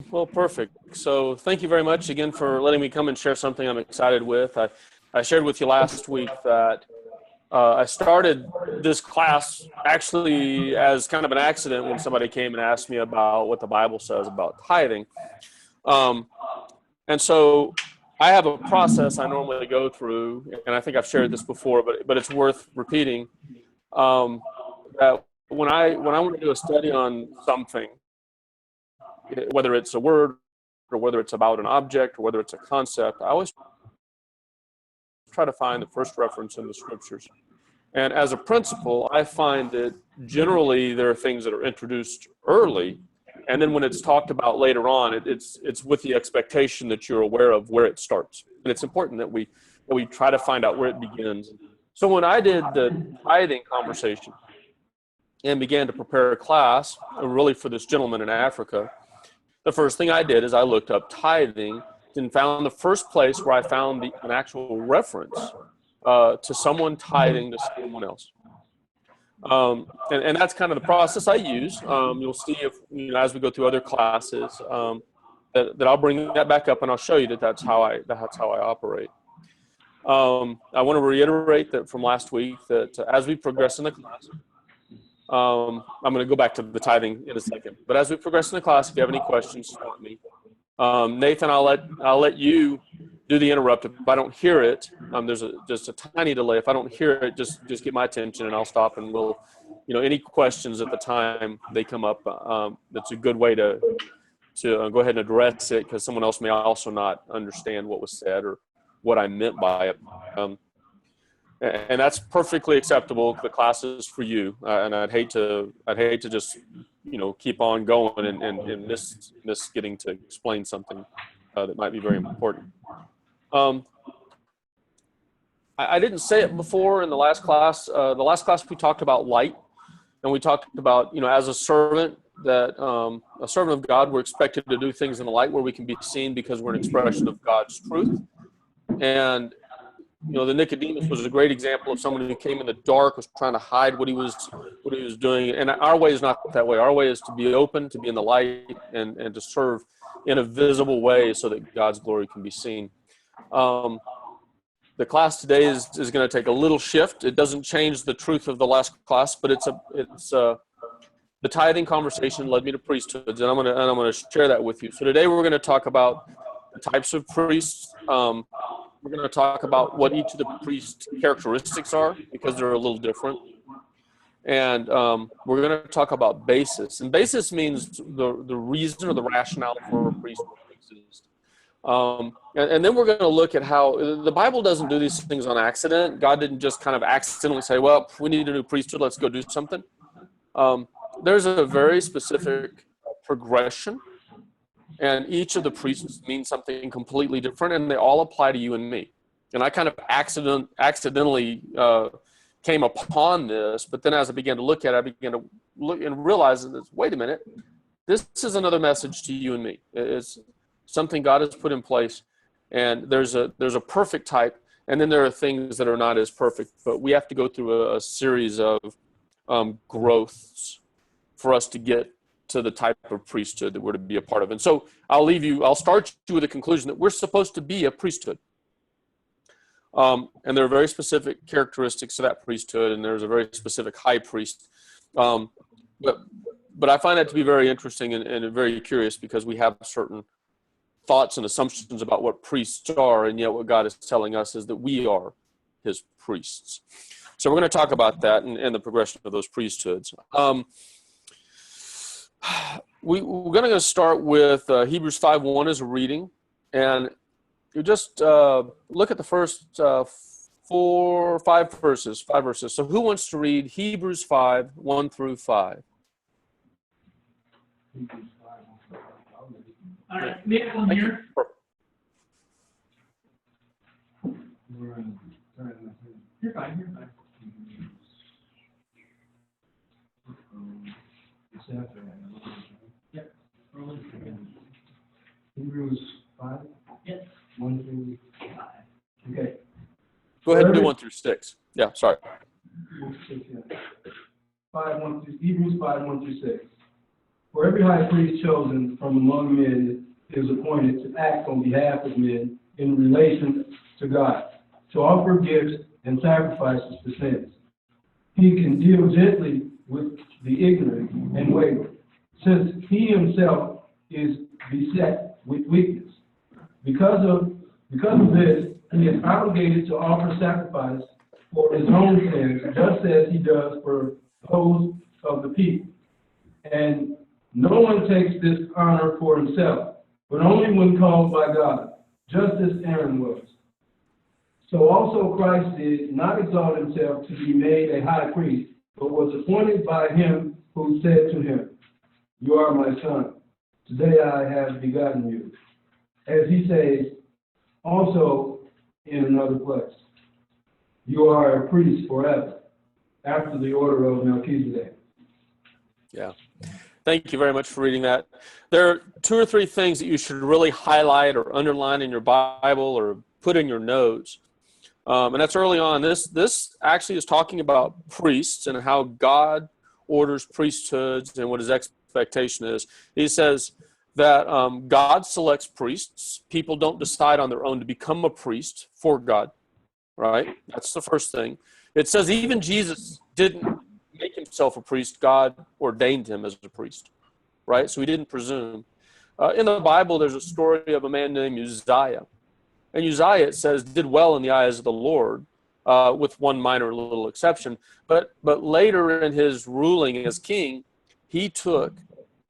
Well, perfect. So thank you very much again for letting me come and share something I'm excited with. I shared with you last week that I started this class actually as kind of an accident when somebody came and asked me about what the Bible says about tithing. Um, and so I have a process I normally go through, and I think I've shared this before, but it's worth repeating. Um, that when I want to do a study on something, whether it's a word or whether it's about an object or whether it's a concept, I always try to find the first reference in the scriptures. And as a principle, I find that generally there are things that are introduced early, and then when it's talked about later on, it's with the expectation that you're aware of where it starts. And it's important that we try to find out where it begins. So when I did the tithing conversation and began to prepare a class, really for this gentleman in Africa, the first thing I did is I looked up tithing and found the first place where I found an actual reference to someone tithing to someone else. And that's kind of the process I use. You'll see if, as we go through other classes, that I'll bring that back up and I'll show you that's how I operate. I want to reiterate that from last week that as we progress in the class, I'm going to go back to the tithing in a second. But as we progress in the class, if you have any questions, stop me. Nathan, I'll let you do the interrupt. If I don't hear it, there's just a tiny delay. If I don't hear it, just get my attention and I'll stop and we'll, any questions at the time they come up. That's a good way to go ahead and address it, because someone else may also not understand what was said or what I meant by it. And that's perfectly acceptable. The class is for you, and I'd hate to just keep on going and miss getting to explain something that might be very important. I didn't say it before in the last class. The last class we talked about light, and we talked about as a servant a servant of God, we're expected to do things in the light where we can be seen because we're an expression of God's truth. And the Nicodemus was a great example of someone who came in the dark, was trying to hide what he was doing. And our way is not that way. Our way is to be open, to be in the light, and to serve in a visible way so that God's glory can be seen. The class today is going to take a little shift. It doesn't change the truth of the last class, but the tithing conversation led me to priesthoods, and I'm going to share that with you. So today we're going to talk about the types of priests. We're going to talk about what each of the priest characteristics are, because they're a little different. And we're going to talk about basis. And basis means the reason or the rationale for a priest to exist. And then we're going to look at how the Bible doesn't do these things on accident. God didn't just kind of accidentally say, well, we need a new priesthood, let's go do something. There's a very specific progression. And each of the priests means something completely different, and they all apply to you and me. And I kind of accidentally came upon this, but then as I began to look at it, I began to look and realize that, wait a minute, this is another message to you and me. It's something God has put in place, and there's a perfect type, and then there are things that are not as perfect, but we have to go through a series of growths for us to get to the type of priesthood that we're to be a part of. And so I'll start you with a conclusion that we're supposed to be a priesthood. And there are very specific characteristics to that priesthood, and there's a very specific high priest. But I find that to be very interesting and very curious, because we have certain thoughts and assumptions about what priests are, and yet what God is telling us is that we are his priests. So we're going to talk about that and the progression of those priesthoods. We're going to start with Hebrews 5:1 as a reading, and you just look at the first 5 verses. So who wants to read Hebrews 5:1 through 5? All right, Nick, I'm here. You're fine. Yep. Hebrews 5? Yes. 1 through 5. Okay. Go ahead and do 1 through 6. Yeah, sorry. 5, 1 through, Hebrews 5, 1 through 6. For every high priest chosen from among men is appointed to act on behalf of men in relation to God, to offer gifts and sacrifices for sins. He can deal gently with the ignorant and wayward, since he himself is beset with weakness. Because of this, he is obligated to offer sacrifice for his own sins, just as he does for those of the people. And no one takes this honor for himself, but only when called by God, just as Aaron was. So also Christ did not exalt himself to be made a high priest, but was appointed by him who said to him, "You are my son. Today I have begotten you." As he says also in another place, "You are a priest forever, after the order of Melchizedek." Yeah. Thank you very much for reading that. There are 2 or 3 things that you should really highlight or underline in your Bible or put in your notes. And that's early on. This actually is talking about priests and how God orders priesthoods and what his expectation is. He says that God selects priests. People don't decide on their own to become a priest for God, right? That's the first thing. It says even Jesus didn't make himself a priest. God ordained him as a priest, right? So he didn't presume. In the Bible, there's a story of a man named Uzziah. And Uzziah, it says, did well in the eyes of the Lord, with one minor little exception. But later in his ruling as king, he took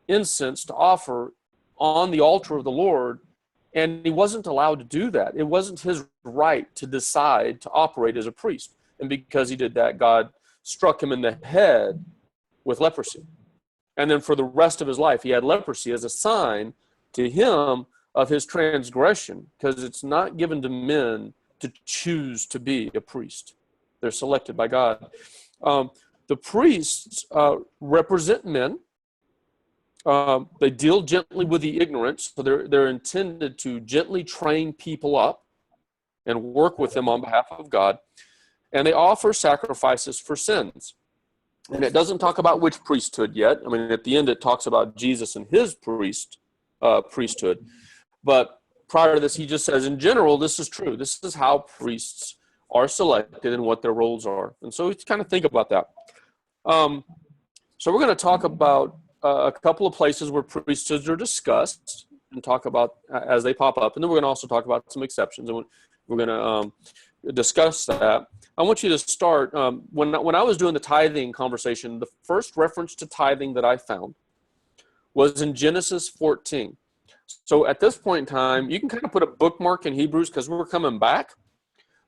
incense to offer on the altar of the Lord, and he wasn't allowed to do that. It wasn't his right to decide to operate as a priest. And because he did that, God struck him in the head with leprosy. And then for the rest of his life, he had leprosy as a sign to him of his transgression, because it's not given to men to choose to be a priest. They're selected by God. The priests represent men. They deal gently with the ignorant, so they're intended to gently train people up and work with them on behalf of God. And they offer sacrifices for sins. And it doesn't talk about which priesthood yet. I mean, at the end, it talks about Jesus and his priesthood. But prior to this, he just says, in general, this is true. This is how priests are selected and what their roles are. And so we kind of think about that. So we're going to talk about a couple of places where priesthoods are discussed and talk about as they pop up. And then we're going to also talk about some exceptions. And we're going to discuss that. I want you to start, when I was doing the tithing conversation, the first reference to tithing that I found was in Genesis 14. So at this point in time, you can kind of put a bookmark in Hebrews because we're coming back,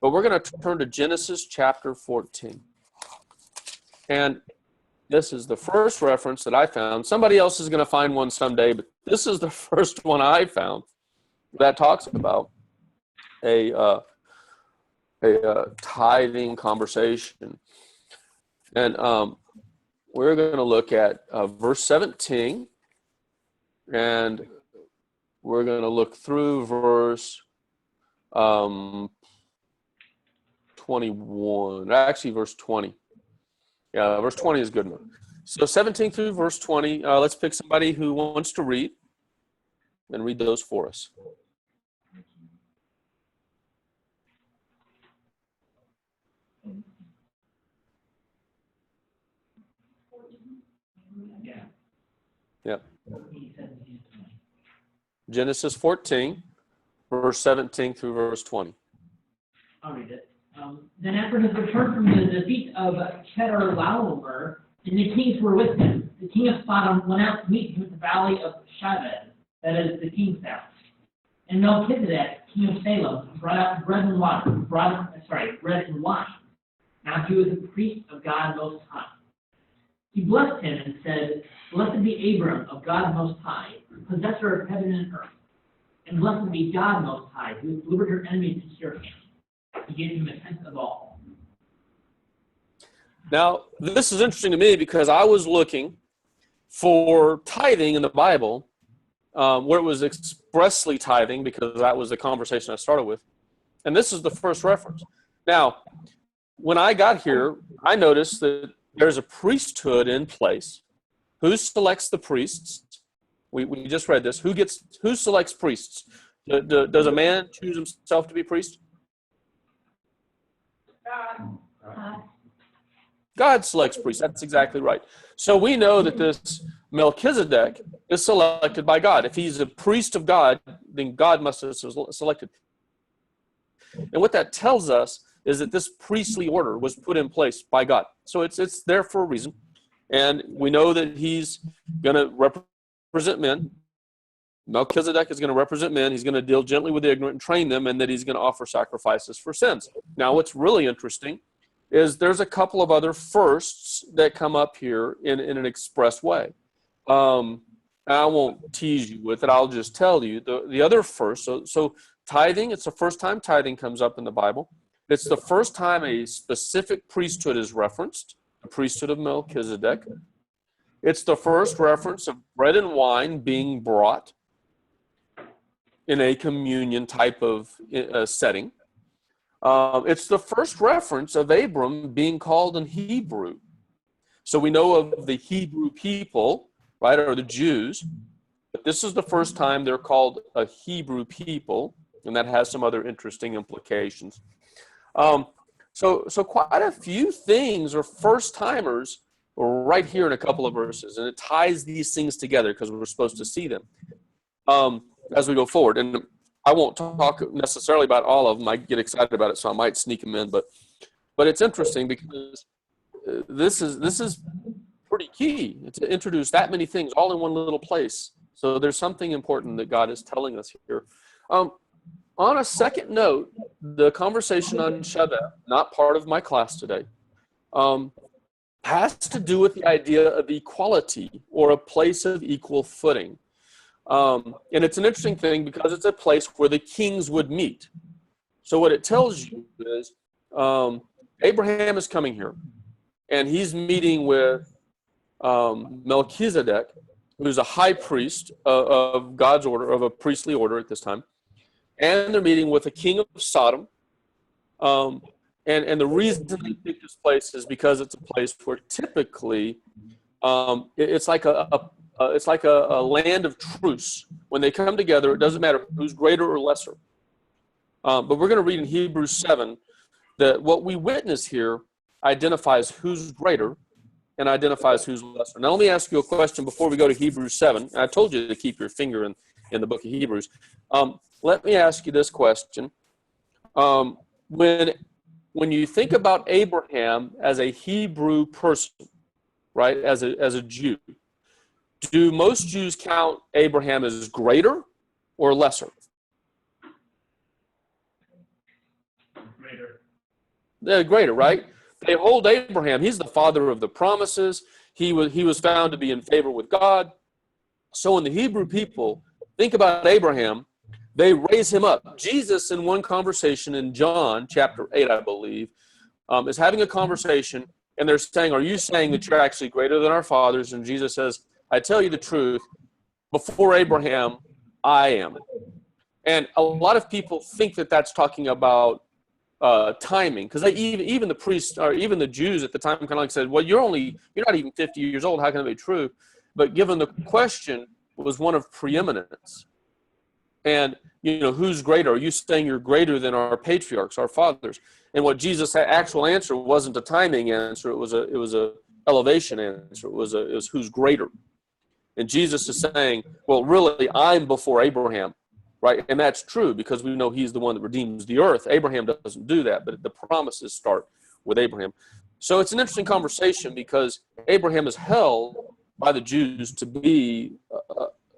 but we're going to turn to Genesis chapter 14. And this is the first reference that I found. Somebody else is going to find one someday, but this is the first one I found that talks about a tithing conversation. And we're going to look at verse 17, and we're going to look through verse 21. Actually, verse 20. Yeah, verse 20 is good enough. So 17 through verse 20. Let's pick somebody who wants to read and read those for us. Yep. Genesis 14, verse 17 through verse 20. I'll read it. Then after his return from the defeat of Chedorlaomer, and the kings were with him, the king of Sodom went out to meet him at the valley of Shaved, that is the king's house. And Melchizedek, king of Salem, brought out bread and wine. Now he was a priest of God Most High. He blessed him and said, "Blessed be Abram of God Most High, possessor of heaven and earth. And blessed be God Most High, who has delivered your enemies into your hand." He gave him a tenth of all. Now, this is interesting to me because I was looking for tithing in the Bible, where it was expressly tithing, because that was the conversation I started with. And this is the first reference. Now, when I got here, I noticed that there's a priesthood in place. Who selects the priests? We just read this. Who selects priests? Does a man choose himself to be priest? God selects priests. That's exactly right. So we know that this Melchizedek is selected by God. If he's a priest of God, then God must have selected. And what that tells us is that this priestly order was put in place by God. So it's there for a reason. And we know that he's going to represent men. Melchizedek is going to represent men. He's going to deal gently with the ignorant and train them, and that he's going to offer sacrifices for sins. Now, what's really interesting is there's a couple of other firsts that come up here in an express way. I won't tease you with it. I'll just tell you the other first. So tithing, it's the first time tithing comes up in the Bible. It's the first time a specific priesthood is referenced, the priesthood of Melchizedek. It's the first reference of bread and wine being brought in a communion type of setting. It's the first reference of Abram being called in Hebrew. So we know of the Hebrew people, right, or the Jews, but this is the first time they're called a Hebrew people, and that has some other interesting implications. So quite a few things are first-timers right here in a couple of verses, and it ties these things together because we're supposed to see them as we go forward. And I won't talk necessarily about all of them. I get excited about it, so I might sneak them in. But it's interesting because this is pretty key. It's to introduce that many things all in one little place. So there's something important that God is telling us here. On a second note, the conversation on Shabbat, not part of my class today, has to do with the idea of equality or a place of equal footing. And it's an interesting thing because it's a place where the kings would meet. So what it tells you is Abraham is coming here, and he's meeting with Melchizedek, who's a high priest of God's order, of a priestly order at this time. And they're meeting with a king of Sodom. And the reason they pick this place is because it's a place where typically it's like a land of truce. When they come together, it doesn't matter who's greater or lesser. But we're going to read in Hebrews 7 that what we witness here identifies who's greater and identifies who's lesser. Now, let me ask you a question before we go to Hebrews 7. I told you to keep your finger in the book of Hebrews. Let me ask you this question. When you think about Abraham as a Hebrew person, right, as a Jew, do most Jews count Abraham as greater or lesser? Greater, right? They hold Abraham. He's the father of the promises. He was found to be in favor with God. So when the Hebrew people think about Abraham, they raise him up. Jesus, in one conversation in John chapter 8, I believe, is having a conversation, and they're saying, are you saying that you're actually greater than our fathers? And Jesus says, I tell you the truth, before Abraham, I am. And a lot of people think that that's talking about timing, because even the priests or even the Jews at the time kind of like said, well, you're not even 50 years old. How can it be true? But given the question was one of preeminence. And, who's greater? Are you saying you're greater than our patriarchs, our fathers? And what Jesus' actual answer wasn't a timing answer. It was a elevation answer. It was who's greater. And Jesus is saying, well, really, I'm before Abraham, right? And that's true because we know he's the one that redeems the earth. Abraham doesn't do that, but the promises start with Abraham. So it's an interesting conversation because Abraham is held by the Jews to be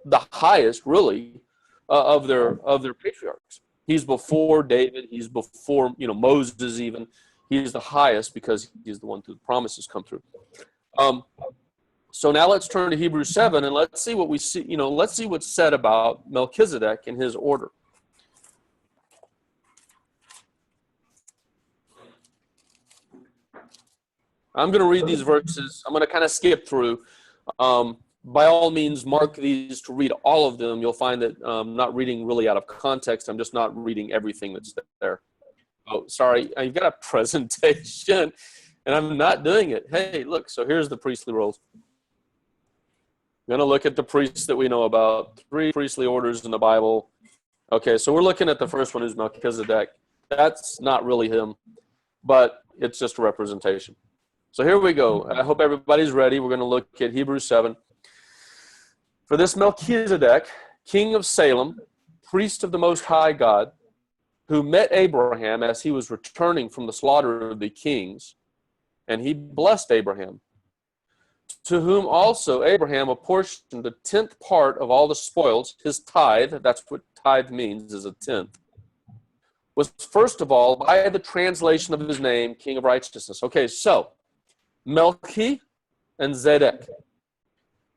the highest, really, of their patriarchs. He's before David. He's before Moses even. He's the highest because he's the one whose promises come through. So now let's turn to Hebrews 7 and let's see what we see. Let's see what's said about Melchizedek and his order. I'm going to read these verses. I'm going to kind of skip through. By all means, mark these to read all of them. You'll find that I'm not reading really out of context. I'm just not reading everything that's there. Oh, sorry. You've got a presentation, and I'm not doing it. Hey, look. So here's the priestly roles. We're going to look at the priests that we know about, 3 priestly orders in the Bible. Okay, so we're looking at the first one, who's Melchizedek. That's not really him, but it's just a representation. So here we go. I hope everybody's ready. We're going to look at Hebrews 7. For this Melchizedek, king of Salem, priest of the Most High God, who met Abraham as he was returning from the slaughter of the kings, and he blessed Abraham, to whom also Abraham apportioned the 10th part of all the spoils, his tithe, that's what tithe means, is a tenth, was first of all by the translation of his name, King of Righteousness. Okay, so Melchi and Zedek.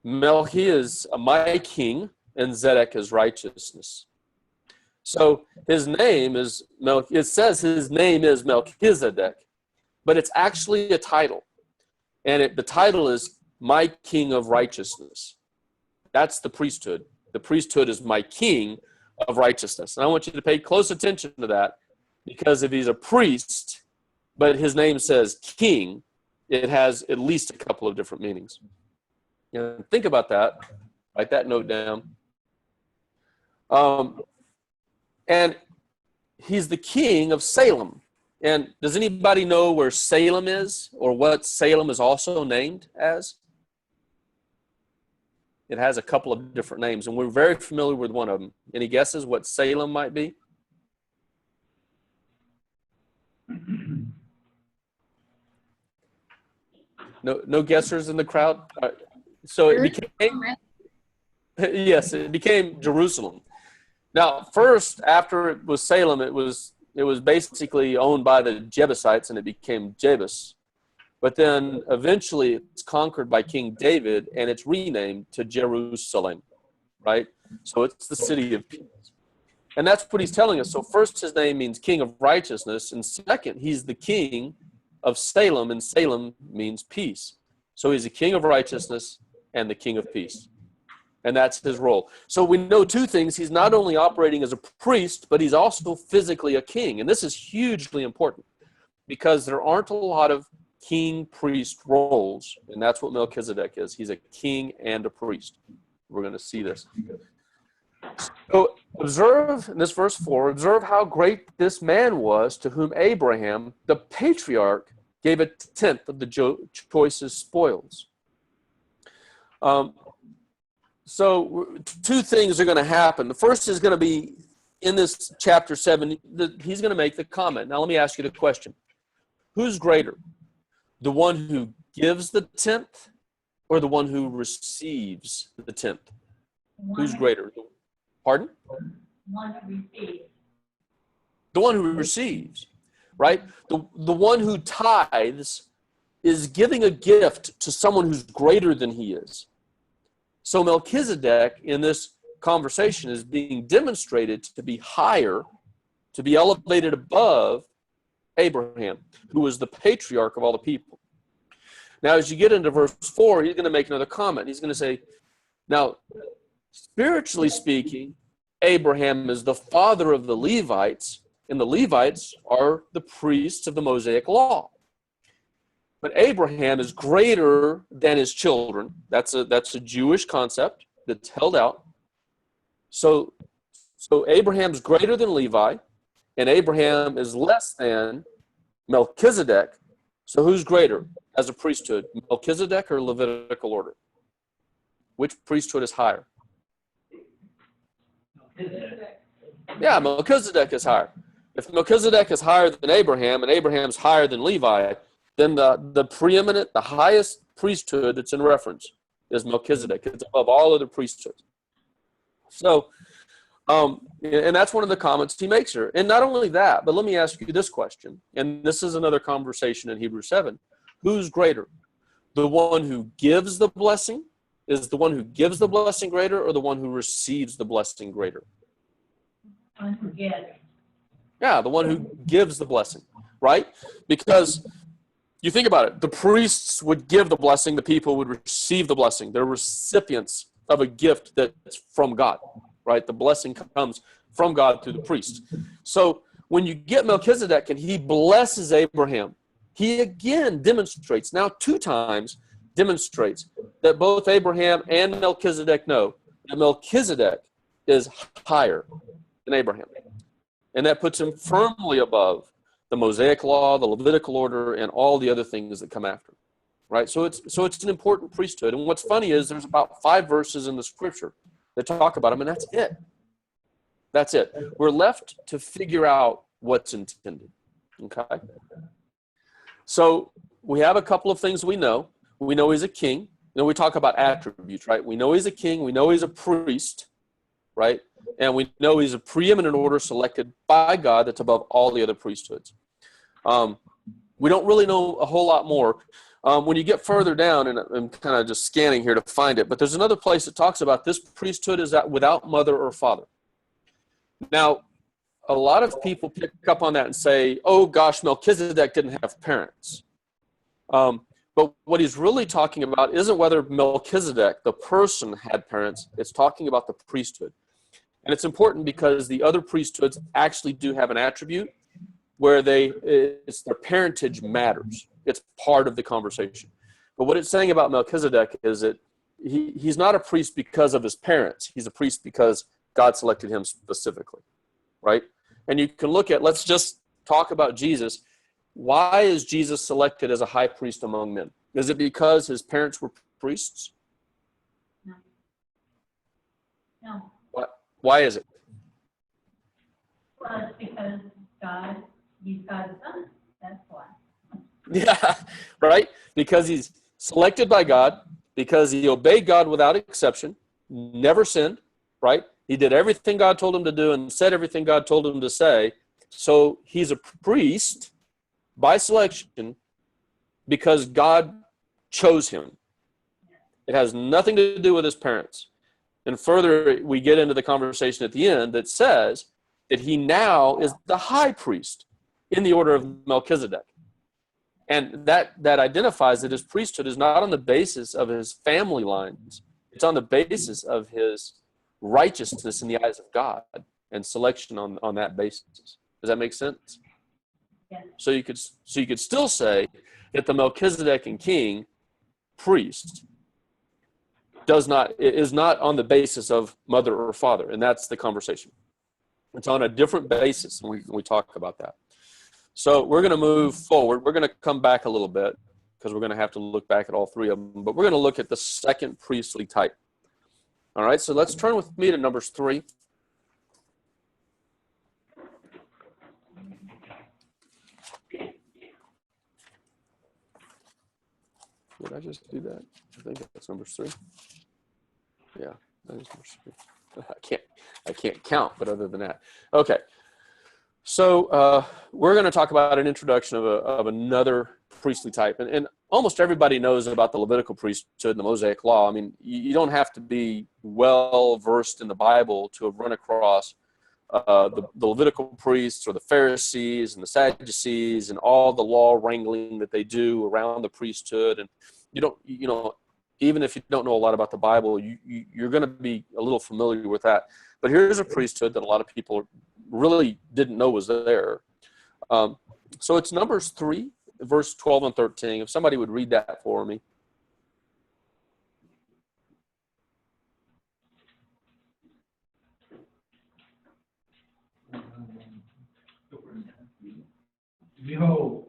Melchi is my king, and Zedek is righteousness. So his name is it says his name is Melchizedek, but it's actually a title. And the title is my king of righteousness. That's the priesthood. The priesthood is my king of righteousness. And I want you to pay close attention to that, because if he's a priest, but his name says king, it has at least a couple of different meanings. And think about that. Write that note down. And he's the king of Salem. And does anybody know where Salem is, or what Salem is also named as? It has a couple of different names, and we're very familiar with one of them. Any guesses what Salem might be? No guessers in the crowd? So it became, yes, it became Jerusalem. Now, first, after it was Salem, it was basically owned by the Jebusites, and it became Jebus. But then eventually it's conquered by King David, and it's renamed to Jerusalem, right? So it's the city of peace. And that's what he's telling us. So first, his name means king of righteousness, and second, he's the king of Salem, and Salem means peace. So he's the king of righteousness and the king of peace. And that's his role. So we know 2 things. He's not only operating as a priest, but he's also physically a king. And this is hugely important, because there aren't a lot of king-priest roles, and that's what Melchizedek is. He's a king and a priest. We're going to see this. So observe, in this verse 4, observe how great this man was, to whom Abraham, the patriarch, gave a tenth of the choicest spoils. So 2 things are going to happen. The first is going to be in this chapter 7. He's going to make the comment. Now let me ask you the question. Who's greater? The one who gives the tenth, or the one who receives the tenth? Who's greater? Pardon? One who receives. The one who receives, right? The one who tithes is giving a gift to someone who's greater than he is. So Melchizedek in this conversation is being demonstrated to be higher, to be elevated above Abraham, who was the patriarch of all the people. Now, as you get into verse 4, he's going to make another comment. He's going to say, now, spiritually speaking, Abraham is the father of the Levites, and the Levites are the priests of the Mosaic law. But Abraham is greater than his children. That's a Jewish concept that's held out. So Abraham's greater than Levi, and Abraham is less than Melchizedek. So who's greater as a priesthood, Melchizedek or Levitical order? Which priesthood is higher? Yeah, Melchizedek is higher. If Melchizedek is higher than Abraham, and Abraham's higher than Levi, then the preeminent, the highest priesthood that's in reference is Melchizedek. It's above all other priesthoods. So, and that's one of the comments he makes here. And not only that, but let me ask you this question, and this is another conversation in Hebrews 7. Who's greater? The one who gives the blessing? Is the one who gives the blessing greater, or the one who receives the blessing greater? Yeah, the one who gives the blessing, right? Because you think about it, the priests would give the blessing, the people would receive the blessing. They're recipients of a gift that's from God, right? The blessing comes from God through the priest. So when you get Melchizedek and he blesses Abraham, he again demonstrates now 2 times demonstrates that both Abraham and Melchizedek know that Melchizedek is higher than Abraham. And that puts him firmly above the Mosaic law, the Levitical order, and all the other things that come after. Right? So it's an important priesthood. And what's funny is there's about 5 verses in the scripture that talk about him, and that's it. That's it. We're left to figure out what's intended. Okay? So we have a couple of things we know. We know he's a king. You know, we talk about attributes, right? We know he's a king. We know he's a priest, right? And we know he's a preeminent order selected by God that's above all the other priesthoods. We don't really know a whole lot more. When you get further down, and I'm kind of just scanning here to find it, but there's another place that talks about this priesthood is that without mother or father. Now, a lot of people pick up on that and say, oh gosh, Melchizedek didn't have parents. But what he's really talking about isn't whether Melchizedek, the person, had parents. It's talking about the priesthood. And it's important because the other priesthoods actually do have an attribute where their parentage matters. It's part of the conversation. But what it's saying about Melchizedek is that he's not a priest because of his parents. He's a priest because God selected him specifically, right? And you can look at, let's just talk about Jesus. Why is Jesus selected as a high priest among men? Is it because his parents were priests? No. Why is it? Well, it's because he's God's son. That's why. Yeah, right? Because he's selected by God, because he obeyed God without exception, never sinned, right? He did everything God told him to do and said everything God told him to say. So he's a priest by selection because God chose him. It has nothing to do with his parents. And further, we get into the conversation at the end that says that he now is the high priest in the order of Melchizedek. And that identifies that his priesthood is not on the basis of his family lines. It's on the basis of his righteousness in the eyes of God and selection on that basis. Does that make sense? Yes. So you could still say that the Melchizedek and king priest is not on the basis of mother or father, and that's the conversation. It's on a different basis, and we talk about that. So we're going to move forward. We're going to come back a little bit because we're going to have to look back at all 3 of them, but we're going to look at the second priestly type. All right, so let's turn with me to Numbers 3. Did I just do that? I think that's Numbers 3. Yeah, that is Numbers 3. I can't count, but other than that. Okay. So we're going to talk about an introduction of another priestly type. And almost everybody knows about the Levitical priesthood and the Mosaic law. I mean, you don't have to be well-versed in the Bible to have run across the Levitical priests or the Pharisees and the Sadducees and all the law wrangling that they do around the priesthood. And even if you don't know a lot about the Bible, you're going to be a little familiar with that. But here's a priesthood that a lot of people really didn't know was there. So it's Numbers 3, verse 12 and 13. If somebody would read that for me. Behold,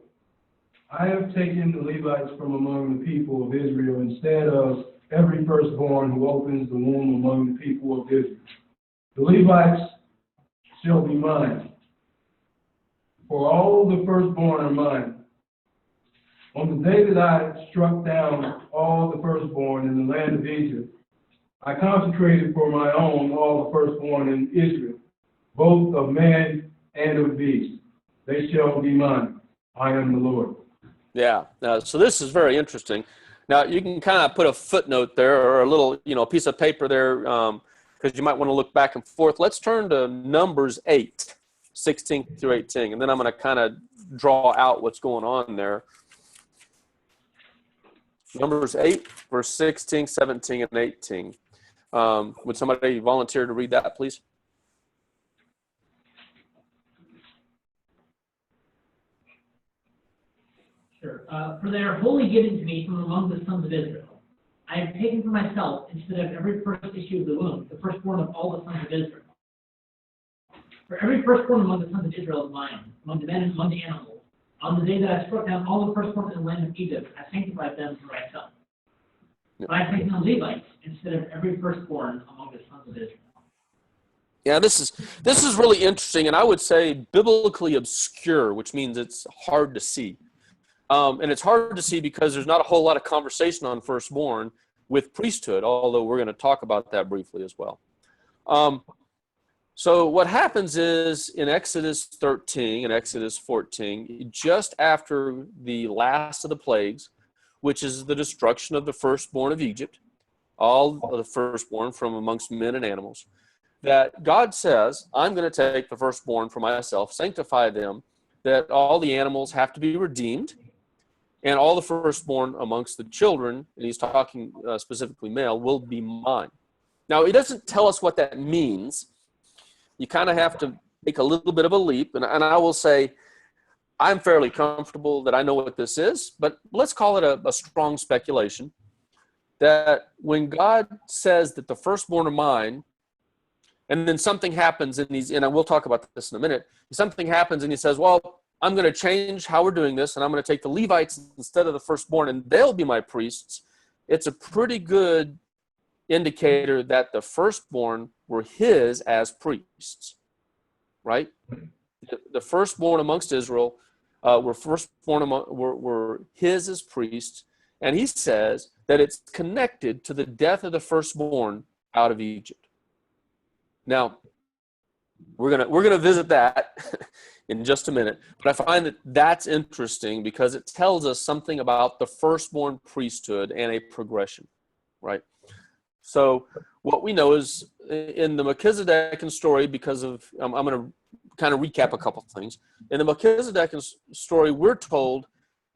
I have taken the Levites from among the people of Israel instead of every firstborn who opens the womb among the people of Israel. The Levites shall be mine, for all the firstborn are mine. On the day that I struck down all the firstborn in the land of Egypt, I consecrated for my own all the firstborn in Israel, both of man and of beast. They shall be mine. I am the Lord. Yeah. So this is very interesting. Now, you can kind of put a footnote there or a little, piece of paper there because you might want to look back and forth. Let's turn to Numbers 8, 16 through 18, and then I'm going to kind of draw out what's going on there. Numbers 8, verse 16, 17, and 18. Would somebody volunteer to read that, please? Sure. For they are wholly given to me from among the sons of Israel. I have taken for myself, instead of every first issue of the womb, the firstborn of all the sons of Israel. For every firstborn among the sons of Israel is mine, among the men and among the animals. On the day that I struck down all the firstborn in the land of Egypt, I sanctified them for myself. But I have taken on Levites instead of every firstborn among the sons of Israel. Yeah, this is really interesting, and I would say biblically obscure, which means it's hard to see. And it's hard to see because there's not a whole lot of conversation on firstborn with priesthood, although we're going to talk about that briefly as well. So what happens is in Exodus 13 and Exodus 14, just after the last of the plagues, which is the destruction of the firstborn of Egypt, all of the firstborn from amongst men and animals, that God says, I'm going to take the firstborn for myself, sanctify them, that all the animals have to be redeemed, and all the firstborn amongst the children, and he's talking specifically male, will be mine. Now, he doesn't tell us what that means. You kind of have to make a little bit of a leap, and I will say I'm fairly comfortable that I know what this is, but let's call it a strong speculation that when God says that the firstborn are mine, and then something happens, and I will talk about this in a minute, something happens and he says, well, I'm going to change how we're doing this, and I'm going to take the Levites instead of the firstborn, and they'll be my priests. It's a pretty good indicator that the firstborn were his as priests, right? The firstborn amongst Israel were his as priests, and he says that it's connected to the death of the firstborn out of Egypt. Now, we're gonna visit that in just a minute, but I find that that's interesting because it tells us something about the firstborn priesthood and a progression, right? So what we know is in the Melchizedekan story, because of I'm going to kind of recap a couple of things. In the Melchizedekan story, we're told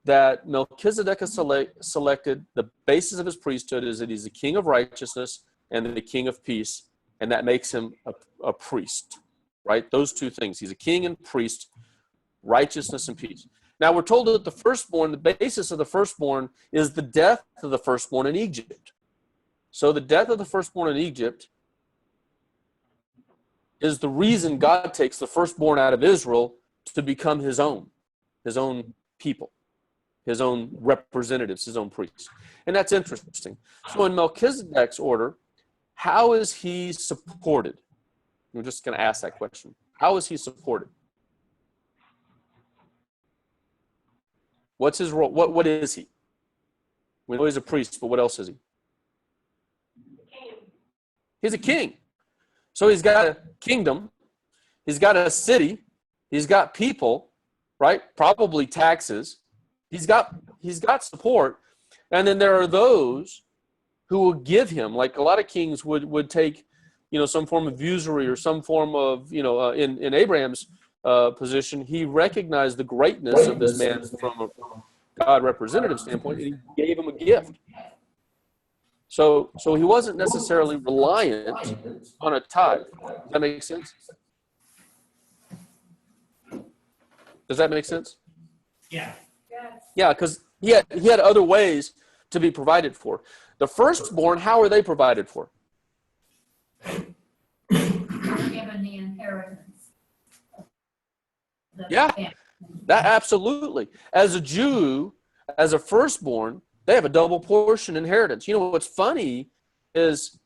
that Melchizedek is selected, the basis of his priesthood is that he's the king of righteousness and the king of peace, and that makes him a priest, right? Those two things. He's a king and priest, righteousness and peace. Now, we're told that the firstborn, the basis of the firstborn is the death of the firstborn in Egypt. So the death of the firstborn in Egypt is the reason God takes the firstborn out of Israel to become his own people, his own representatives, his own priests. And that's interesting. So in Melchizedek's order, how is he supported? We're just going to ask that question. How is he supported? What's his role? What is he? We know he's a priest, but what else is he? He's a king. So he's got a kingdom, he's got a city, he's got people, right? Probably taxes. He's got support. And then there are those who will give him, like a lot of kings would take, some form of usury or some form of, in Abraham's position, he recognized the greatness of this man from a God representative standpoint, and he gave him a gift. So he wasn't necessarily reliant on a tithe. Does that make sense? Does that make sense? Yeah. Yeah, because he had other ways to be provided for. The firstborn, how are they provided for? Given the inheritance. Yeah, that absolutely. As a Jew, as a firstborn, they have a double portion inheritance. What's funny is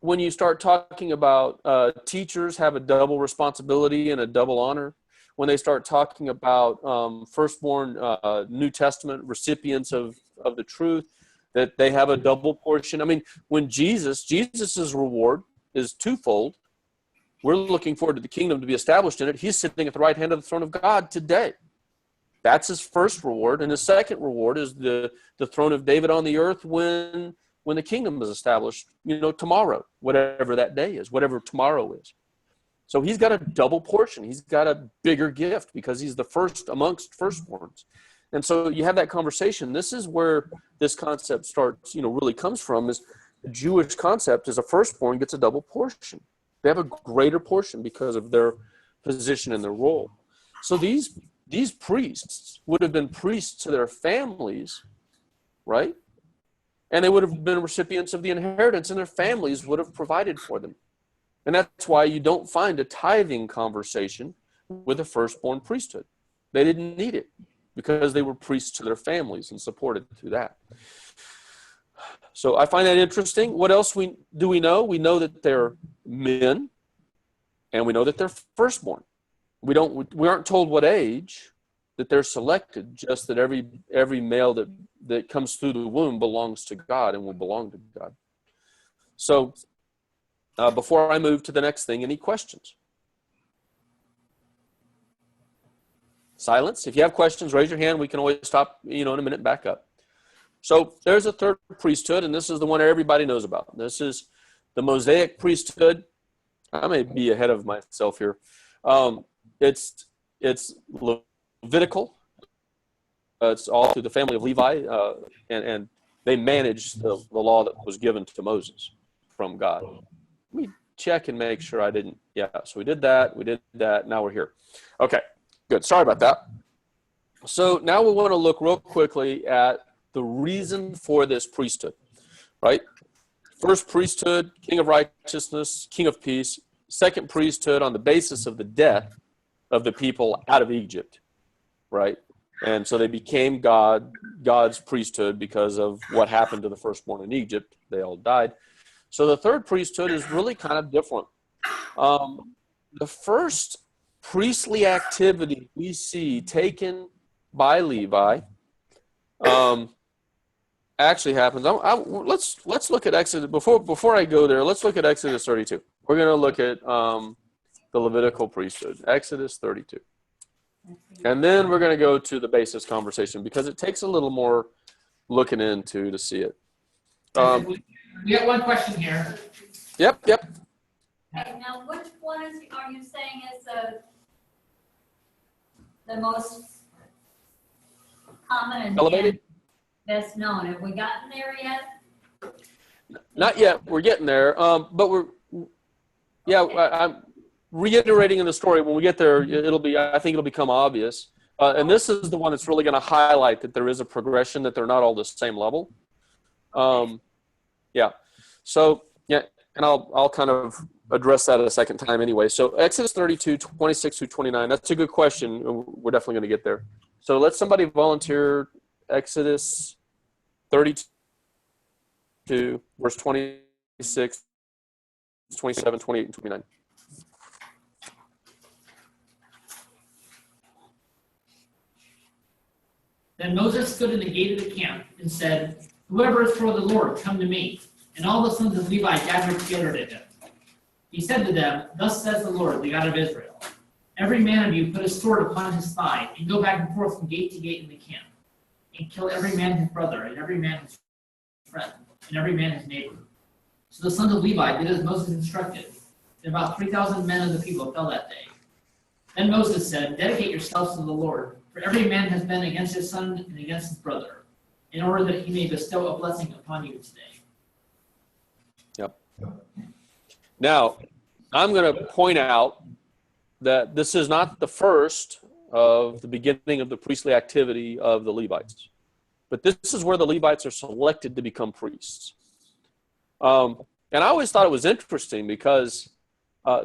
when you start talking about teachers have a double responsibility and a double honor, when they start talking about firstborn New Testament recipients of the truth, that they have a double portion. I mean, when Jesus's reward is twofold. We're looking forward to the kingdom to be established in it. He's sitting at the right hand of the throne of God today. That's his first reward. And his second reward is the throne of David on the earth when the kingdom is established, tomorrow, whatever that day is, whatever tomorrow is. So he's got a double portion. He's got a bigger gift because he's the first amongst firstborns. And so you have that conversation. This is where this concept starts, really comes from, is the Jewish concept is a firstborn gets a double portion. They have a greater portion because of their position and their role. So these these priests would have been priests to their families, right? And they would have been recipients of the inheritance, and their families would have provided for them. And that's why you don't find a tithing conversation with a firstborn priesthood. They didn't need it because they were priests to their families and supported through that. So I find that interesting. What else do we know? We know that they're men, and we know that they're firstborn. We aren't told what age that they're selected, just that every male that comes through the womb belongs to God and will belong to God. So before I move to the next thing, any questions? Silence. If you have questions, raise your hand. We can always stop, in a minute, back up. So there's a third priesthood, and this is the one everybody knows about. This is the Mosaic priesthood. I may be ahead of myself here. It's Levitical. It's all through the family of Levi, and they manage the law that was given to Moses from God. Let me check and make sure I didn't. Yeah, so we did that. Now we're here. Okay, good. Sorry about that. So now we want to look real quickly at the reason for this priesthood, right? First priesthood, king of righteousness, king of peace. Second priesthood on the basis of the death of the people out of Egypt, right? And so they became God's priesthood because of what happened to the firstborn in Egypt. They all died. So the third priesthood is really kind of different. The first priestly activity we see taken by Levi actually happens. Let's look at Exodus. Before I go there, let's look at Exodus 32. We're going to look at the Levitical priesthood, Exodus 32. And then we're going to go to the basis conversation because it takes a little more looking into to see it. We got one question here. Yep. Okay, now which one are you saying is the most common Elevated? and best known? Have we gotten there yet? Not yet. We're getting there. But I'm reiterating in the story. When we get there, I think it'll become obvious. And this is the one that's really going to highlight that there is a progression, that they're not all the same level. Yeah. So, yeah, and I'll kind of address that at a second time anyway. So Exodus 32, 26 through 29, that's a good question. We're definitely going to get there. So let somebody volunteer Exodus 32, verse 26, 27, 28, and 29. Then Moses stood in the gate of the camp and said, "Whoever is for the Lord, come to me." And all the sons of Levi gathered together to him. He said to them, "Thus says the Lord, the God of Israel, every man of you put his sword upon his thigh, and go back and forth from gate to gate in the camp, and kill every man his brother, and every man his friend, and every man his neighbor." So the sons of Levi did as Moses instructed, and about 3,000 men of the people fell that day. Then Moses said, "Dedicate yourselves to the Lord, for every man has been against his son and against his brother, in order that he may bestow a blessing upon you today." Yep. Now, I'm going to point out that this is not the first of the beginning of the priestly activity of the Levites, but this is where the Levites are selected to become priests. And I always thought it was interesting because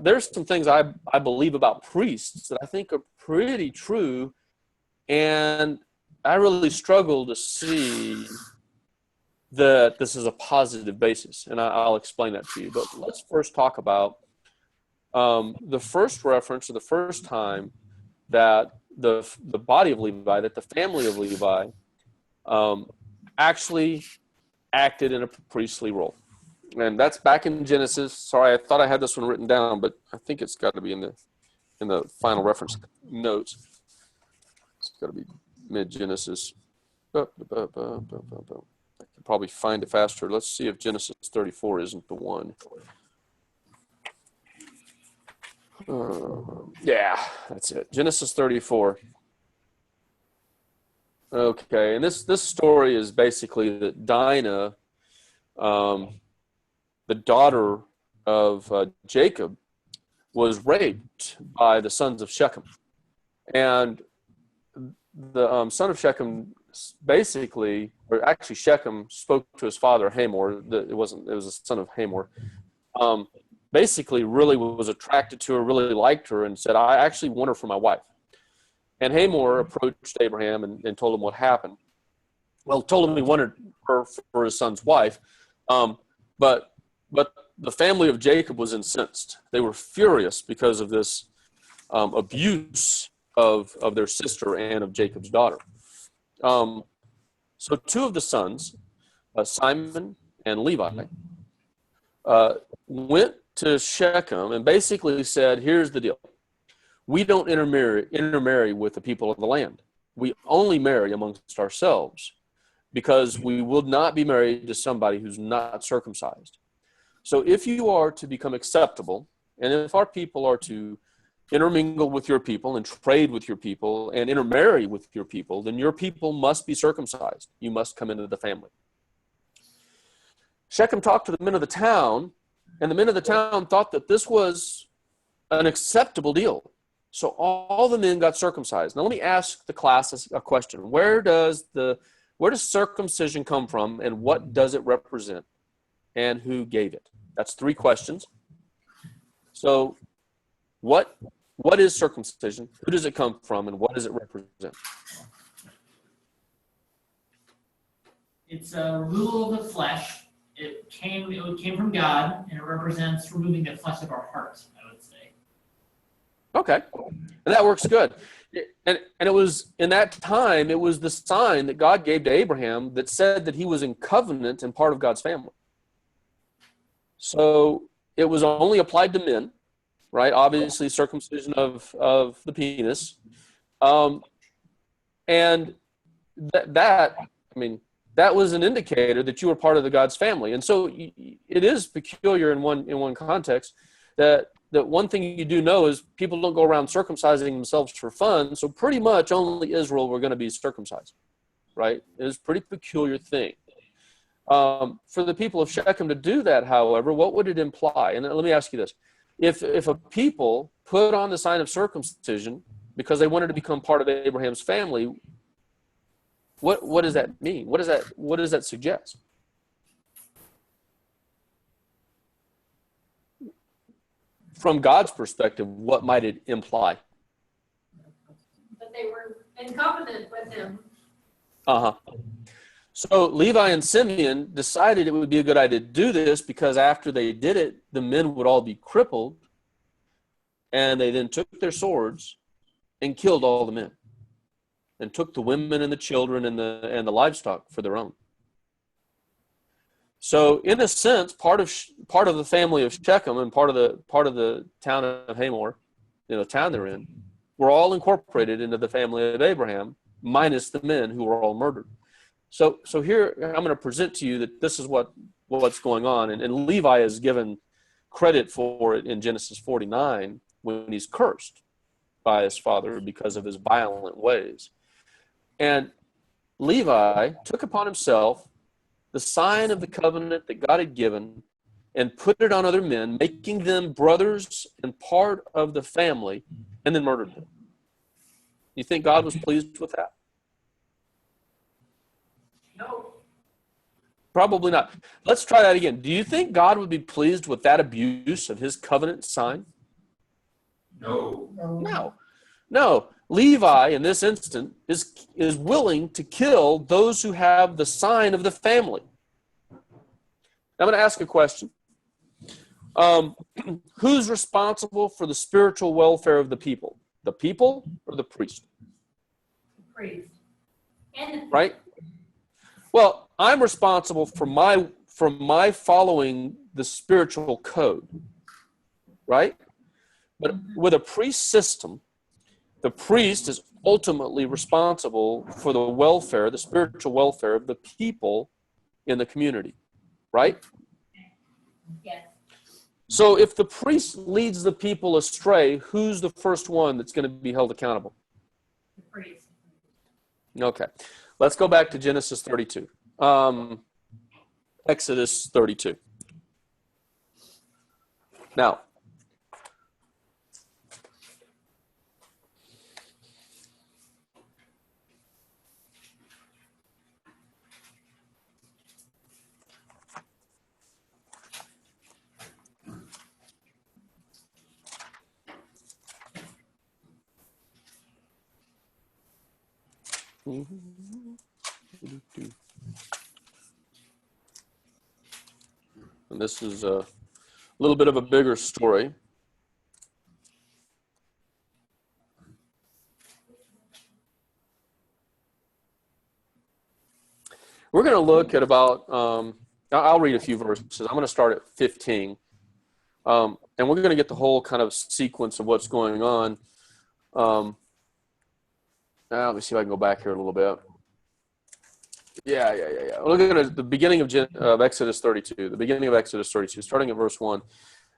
there's some things I believe about priests that I think are pretty true, and I really struggle to see that this is a positive basis, and I'll explain that to you. But let's first talk about the first reference, or the first time that the body of Levi, that the family of Levi, actually acted in a priestly role. And that's back in Genesis. Sorry, I thought I had this one written down, but I think it's got to be in the final reference notes. It's got to be mid-Genesis. I can probably find it faster. Let's see if Genesis 34 isn't the one. Yeah, that's it. Genesis 34. Okay, and this story is basically that Dinah, the daughter of Jacob, was raped by the sons of Shechem. And the son of Shechem basically, or actually Shechem spoke to his father Hamor. It was a son of Hamor. Basically, really was attracted to her, really liked her, and said, "I actually want her for my wife." And Hamor approached Abraham and told him what happened. Well, told him he wanted her for his son's wife, but the family of Jacob was incensed. They were furious because of this abuse of their sister and of Jacob's daughter. So two of the sons, Simon and Levi, went to Shechem and basically said, "Here's the deal. We don't intermarry with the people of the land. We only marry amongst ourselves because we will not be married to somebody who's not circumcised. So if you are to become acceptable, and if our people are to intermingle with your people and trade with your people and intermarry with your people, then your people must be circumcised. You must come into the family." Shechem talked to the men of the town, and the men of the town thought that this was an acceptable deal. So all the men got circumcised. Now let me ask the class a question. Where does circumcision come from, and what does it represent, and who gave it? That's 3 questions. So what is circumcision? Who does it come from, and what does it represent? It's a removal of the flesh. It came from God, and it represents removing the flesh of our hearts, I would say. Okay, and that works good. And it was, in that time, it was the sign that God gave to Abraham that said that he was in covenant and part of God's family. So it was only applied to men, right? Obviously, circumcision of the penis. And that was an indicator that you were part of the God's family. And so it is peculiar in one context that one thing you do know is people don't go around circumcising themselves for fun. So pretty much only Israel were going to be circumcised, right? It was a pretty peculiar thing. For the people of Shechem to do that, however, what would it imply? And let me ask you this. If a people put on the sign of circumcision because they wanted to become part of Abraham's family, what does that mean? What does that suggest? From God's perspective, what might it imply? But they were in covenant with him. So Levi and Simeon decided it would be a good idea to do this because after they did it, the men would all be crippled, and they then took their swords and killed all the men and took the women and the children and the livestock for their own. So in a sense, part of the family of Shechem and part of the town of Hamor, the town they're in, were all incorporated into the family of Abraham, minus the men who were all murdered. So here I'm going to present to you that this is what's going on, and Levi is given credit for it in Genesis 49 when he's cursed by his father because of his violent ways. And Levi took upon himself the sign of the covenant that God had given and put it on other men, making them brothers and part of the family, and then murdered them. You think God was pleased with that? No. Probably not. Let's try that again. Do you think God would be pleased with that abuse of his covenant sign? No. No. Levi, in this instant, is willing to kill those who have the sign of the family. I'm going to ask a question. Who's responsible for the spiritual welfare of the people? The people or the priest? The priest. And Right? Well, I'm responsible for my following the spiritual code. Right? But with a priest system, the priest is ultimately responsible for the welfare, the spiritual welfare of the people in the community, right? yes, So if the priest leads the people astray, who's the first one that's going to be held accountable? the priest. Okay, let's go back to Genesis 32. Exodus 32. Now, And this is a little bit of a bigger story. We're going to look at about, I'll read a few verses. I'm going to start at 15. And we're going to get the whole kind of sequence of what's going on. Now, let me see if I can go back here a little bit. Yeah. Look at the beginning of Exodus 32. The beginning of Exodus 32, starting at verse 1.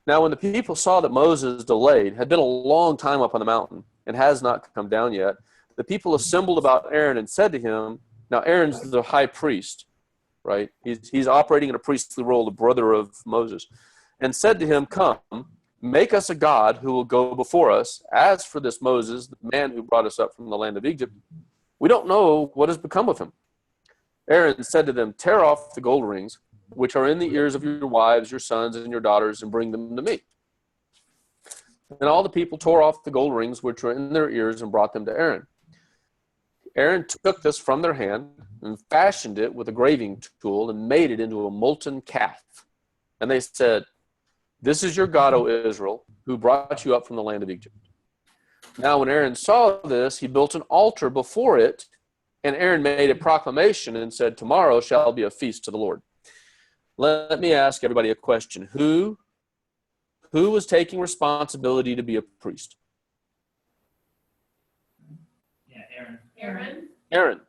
Now, when the people saw that Moses delayed, had been a long time up on the mountain, and has not come down yet, the people assembled about Aaron and said to him, now Aaron's the high priest, right? He's operating in a priestly role, the brother of Moses, and said to him, come, make us a god who will go before us. As for this Moses, the man who brought us up from the land of Egypt, we don't know what has become of him. Aaron said to them, tear off the gold rings, which are in the ears of your wives, your sons, and your daughters, and bring them to me. And all the people tore off the gold rings which were in their ears and brought them to Aaron. Aaron took this from their hand and fashioned it with a graving tool and made it into a molten calf. And they said, this is your God, O Israel, who brought you up from the land of Egypt. Now when Aaron saw this, he built an altar before it, and Aaron made a proclamation and said, tomorrow shall be a feast to the Lord. Let me ask everybody a question. Who was taking responsibility to be a priest? Aaron.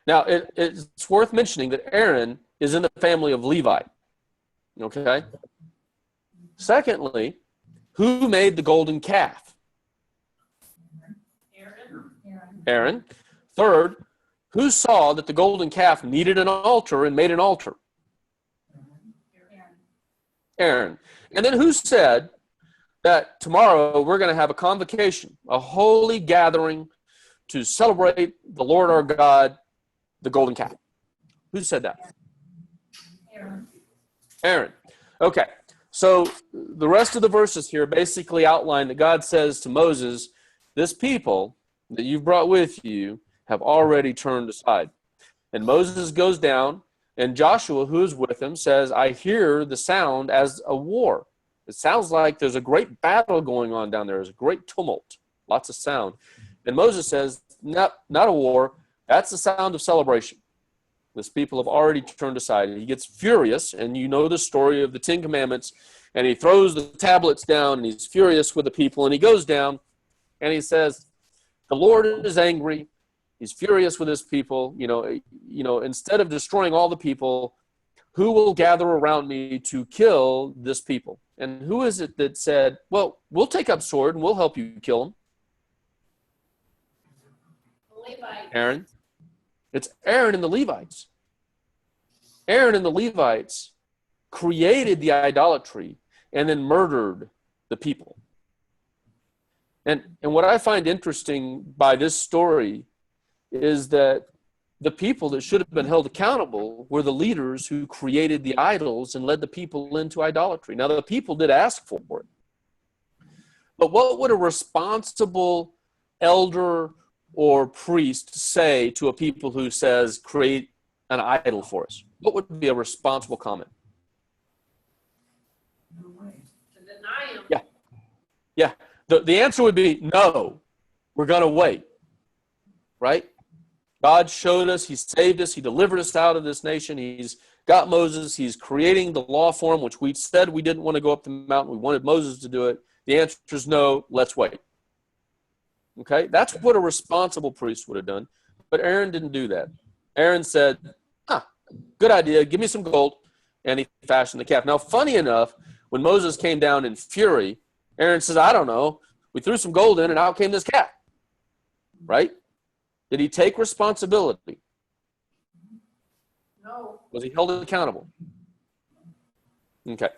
Now, it's worth mentioning that Aaron is in the family of Levi. Okay? Secondly, who made the golden calf? Aaron. Third, who saw that the golden calf needed an altar and made an altar? Aaron. And then who said that tomorrow we're going to have a convocation, a holy gathering to celebrate the Lord our God, the golden calf? Who said that? Aaron. Okay. So the rest of the verses here basically outline that God says to Moses, this people that you've brought with you have already turned aside. And Moses goes down, and Joshua, who is with him, says, I hear the sound as a war. It sounds like there's a great battle going on down there. There's a great tumult, lots of sound. And Moses says, not a war. That's the sound of celebration. This people have already turned aside. And he gets furious, and you know the story of the Ten Commandments, and he throws the tablets down, and he's furious with the people, and he goes down, and he says, the Lord is angry. He's furious with his people. You know, instead of destroying all the people, who will gather around me to kill this people? And who is it that said, well, we'll take up sword and we'll help you kill them? Aaron. It's Aaron and the Levites. Aaron and the Levites created the idolatry and then murdered the people. And what I find interesting by this story is that the people that should have been held accountable were the leaders who created the idols and led the people into idolatry. Now, the people did ask for it. But what would a responsible elder or priest say to a people who says, create an idol for us? What would be a responsible comment? No way. To deny him. Yeah. The answer would be, no, we're going to wait. Right? God showed us, he saved us, he delivered us out of this nation, he's got Moses, he's creating the law for him, which we said we didn't want to go up the mountain, we wanted Moses to do it. The answer is no, let's wait. Okay, that's what a responsible priest would have done, but Aaron didn't do that. Aaron said, good idea, give me some gold, and he fashioned the calf. Now, funny enough, when Moses came down in fury, Aaron says, I don't know, we threw some gold in and out came this calf, right? Did he take responsibility? No. Was he held accountable? Okay.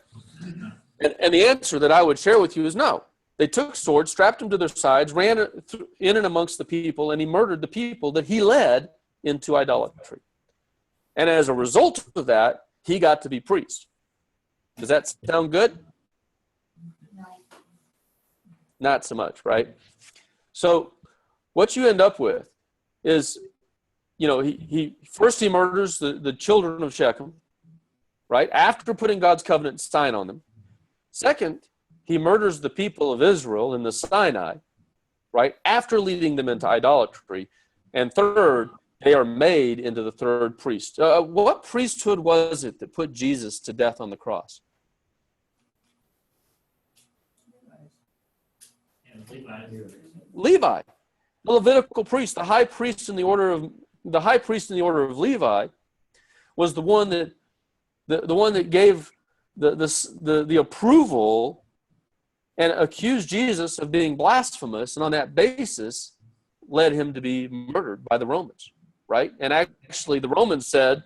And the answer that I would share with you is no. They took swords, strapped them to their sides, ran in and amongst the people, and he murdered the people that he led into idolatry. And as a result of that, he got to be priest. Does that sound good? Not so much, right? So what you end up with is he first he murders the children of Shechem, right? After putting God's covenant sign on them. Second, he murders the people of Israel in the Sinai, right? After leading them into idolatry. And third, they are made into the third priest. What priesthood was it that put Jesus to death on the cross? Levi, the Levitical priest, the high priest in the order of Levi, was the one that gave the approval and accused Jesus of being blasphemous, and on that basis led him to be murdered by the Romans, right? And actually the Romans said,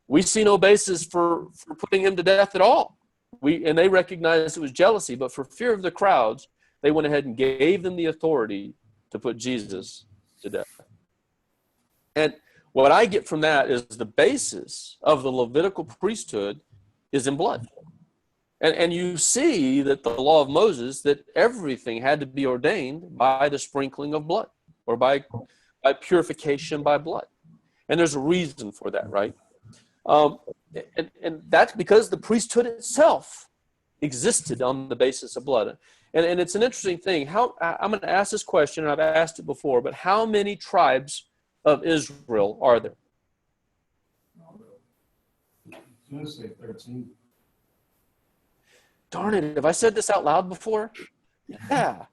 we see no basis for putting him to death at all. And they recognized it was jealousy, but for fear of the crowds, they went ahead and gave them the authority to put Jesus to death. And what I get from that is the basis of the Levitical priesthood is in blood. And you see that the law of Moses, that everything had to be ordained by the sprinkling of blood, or by purification by blood. And there's a reason for that, right? And that's because the priesthood itself existed on the basis of blood. And it's an interesting thing. I'm going to ask this question, and I've asked it before, but how many tribes of Israel are there? I'm going to say 13. Darn it, have I said this out loud before? Yeah.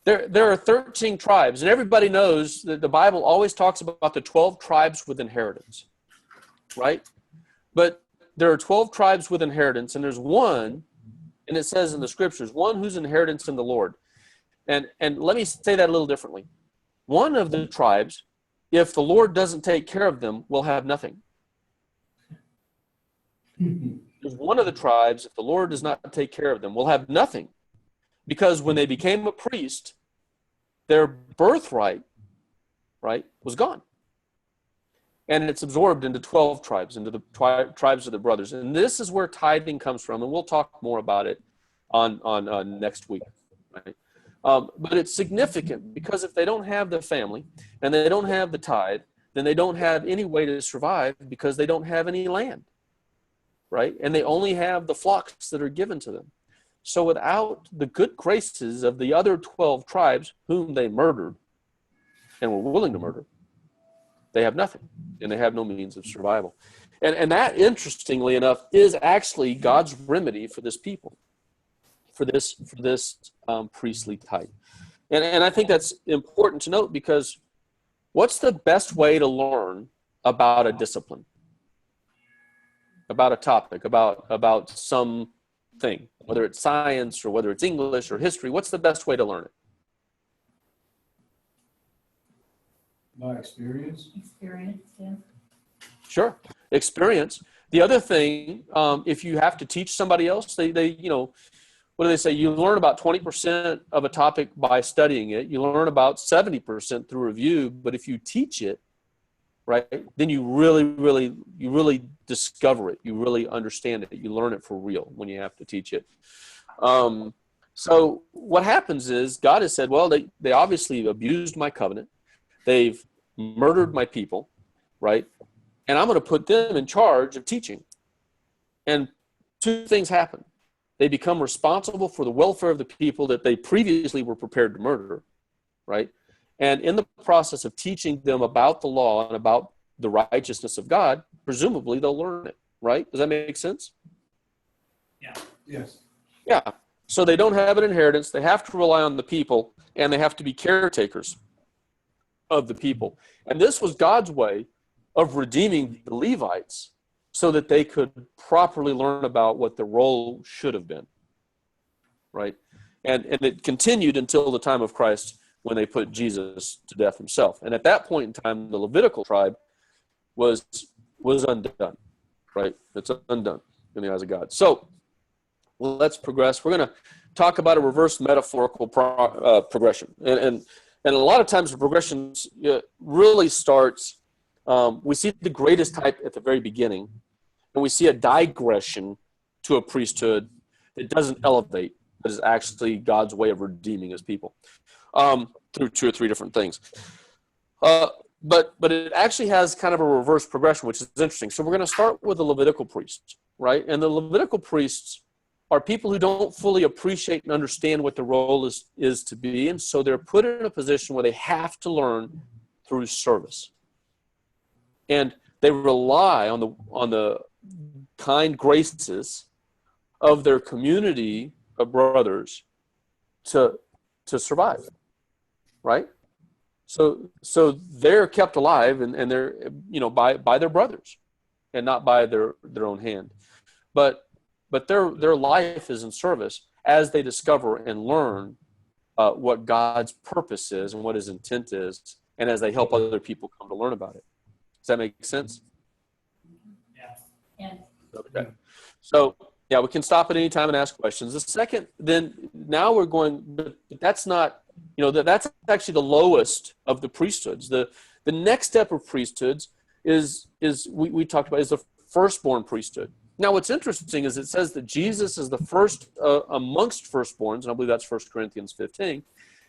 There are 13 tribes, and everybody knows that the Bible always talks about the 12 tribes with inheritance, right? But there are 12 tribes with inheritance, and there's one, and it says in the scriptures, one whose inheritance in the Lord. And let me say that a little differently. One of the tribes, if the Lord doesn't take care of them, will have nothing. There's one of the tribes, if the Lord does not take care of them, will have nothing. Because when they became a priest, their birthright, right, was gone. And it's absorbed into 12 tribes, into the tribes of the brothers. And this is where tithing comes from, and we'll talk more about it on next week. Right? But it's significant because if they don't have the family and they don't have the tithe, then they don't have any way to survive because they don't have any land. Right? And they only have the flocks that are given to them. So without the good graces of the other 12 tribes whom they murdered and were willing to murder, they have nothing, and they have no means of survival. And that, interestingly enough, is actually God's remedy for this people, for this priestly tithe. And I think that's important to note, because what's the best way to learn about a discipline? About a topic, about something, whether it's science or whether it's English or history, what's the best way to learn it? By experience. Experience, yeah. Sure, experience. The other thing, if you have to teach somebody else, they what do they say? You learn about 20% of a topic by studying it. You learn about 70% through review. But if you teach it, right, then you really discover it. You really understand it. You learn it for real when you have to teach it. So what happens is God has said, well, they obviously abused my covenant. They've murdered my people, right? And I'm going to put them in charge of teaching. And two things happen. They become responsible for the welfare of the people that they previously were prepared to murder, right? And in the process of teaching them about the law and about the righteousness of God, presumably they'll learn it, right? Does that make sense? Yeah. Yes. Yeah. So they don't have an inheritance. They have to rely on the people, and they have to be caretakers of the people. And this was God's way of redeeming the Levites so that they could properly learn about what the role should have been, right? And it continued until the time of Christ, when they put Jesus to death himself. And at that point in time, the Levitical tribe was undone, right? It's undone in the eyes of God. So let's progress. We're going to talk about a reverse metaphorical progression. And a lot of times the progression really starts, we see the greatest type at the very beginning, and we see a digression to a priesthood that doesn't elevate, but is actually God's way of redeeming his people. Through two or three different things. but it actually has kind of a reverse progression, which is interesting. So we're going to start with the Levitical priests, right? And the Levitical priests are people who don't fully appreciate and understand what the role is to be, and so they're put in a position where they have to learn through service. And they rely on the kind graces of their community of brothers to survive, right? So they're kept alive and they're, by their brothers and not by their own hand. But their life is in service as they discover and learn what God's purpose is and what his intent is, and as they help other people come to learn about it. Does that make sense? Yes. Okay. So, yeah, we can stop at any time and ask questions. The second, then now we're going, but that's not, that's actually the lowest of the priesthoods. The next step of priesthoods is we talked about is the firstborn priesthood. Now, what's interesting is it says that Jesus is the first amongst firstborns, and I believe that's 1 Corinthians 15.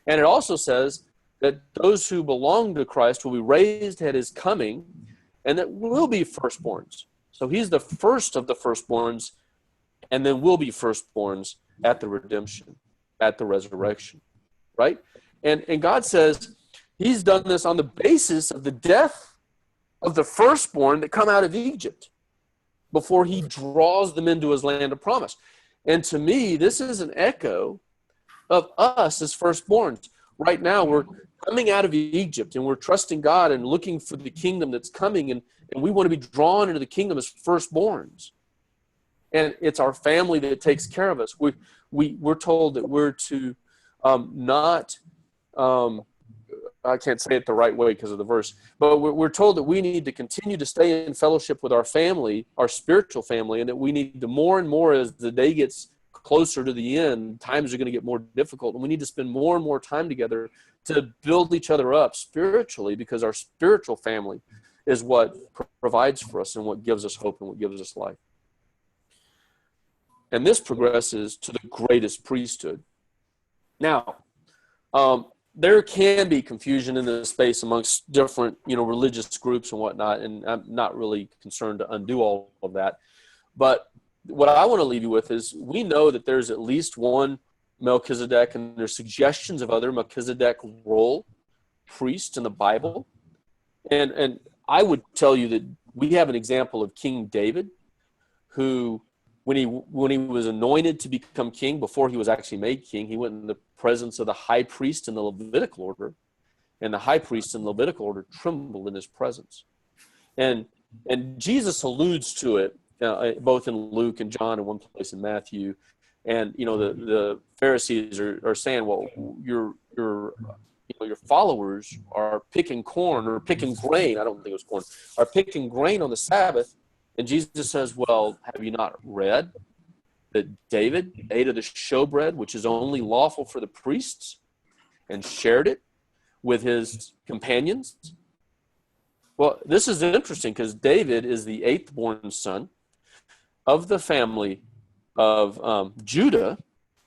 And it also says that those who belong to Christ will be raised at his coming, and that will be firstborns. So he's the first of the firstborns, and then will be firstborns at the redemption, at the resurrection, right? And God says he's done this on the basis of the death of the firstborn that come out of Egypt before he draws them into his land of promise. And to me, this is an echo of us as firstborns. Right now, we're coming out of Egypt, and we're trusting God and looking for the kingdom that's coming, and we want to be drawn into the kingdom as firstborns. And it's our family that takes care of us. We're told that we're to not, I can't say it the right way because of the verse, but we're told that we need to continue to stay in fellowship with our family, our spiritual family, and that we need to more and more as the day gets closer to the end, times are going to get more difficult, and we need to spend more and more time together to build each other up spiritually, because our spiritual family is what provides for us and what gives us hope and what gives us life. And this progresses to the greatest priesthood. Now, there can be confusion in this space amongst different, religious groups and whatnot, and I'm not really concerned to undo all of that. But what I want to leave you with is we know that there's at least one Melchizedek, and there's suggestions of other Melchizedek role priests in the Bible. And I would tell you that we have an example of King David, who when he was anointed to become king, before he was actually made king, he went in the presence of the high priest in the Levitical order, and the high priest in the Levitical order trembled in his presence. And Jesus alludes to it both in Luke and John, and one place in Matthew. And the Pharisees are saying, well, your followers are picking corn or picking grain. I don't think it was corn. Are picking grain on the Sabbath. And Jesus says, well, have you not read that David ate of the showbread, which is only lawful for the priests, and shared it with his companions? Well, this is interesting because David is the eighth born son of the family of Judah.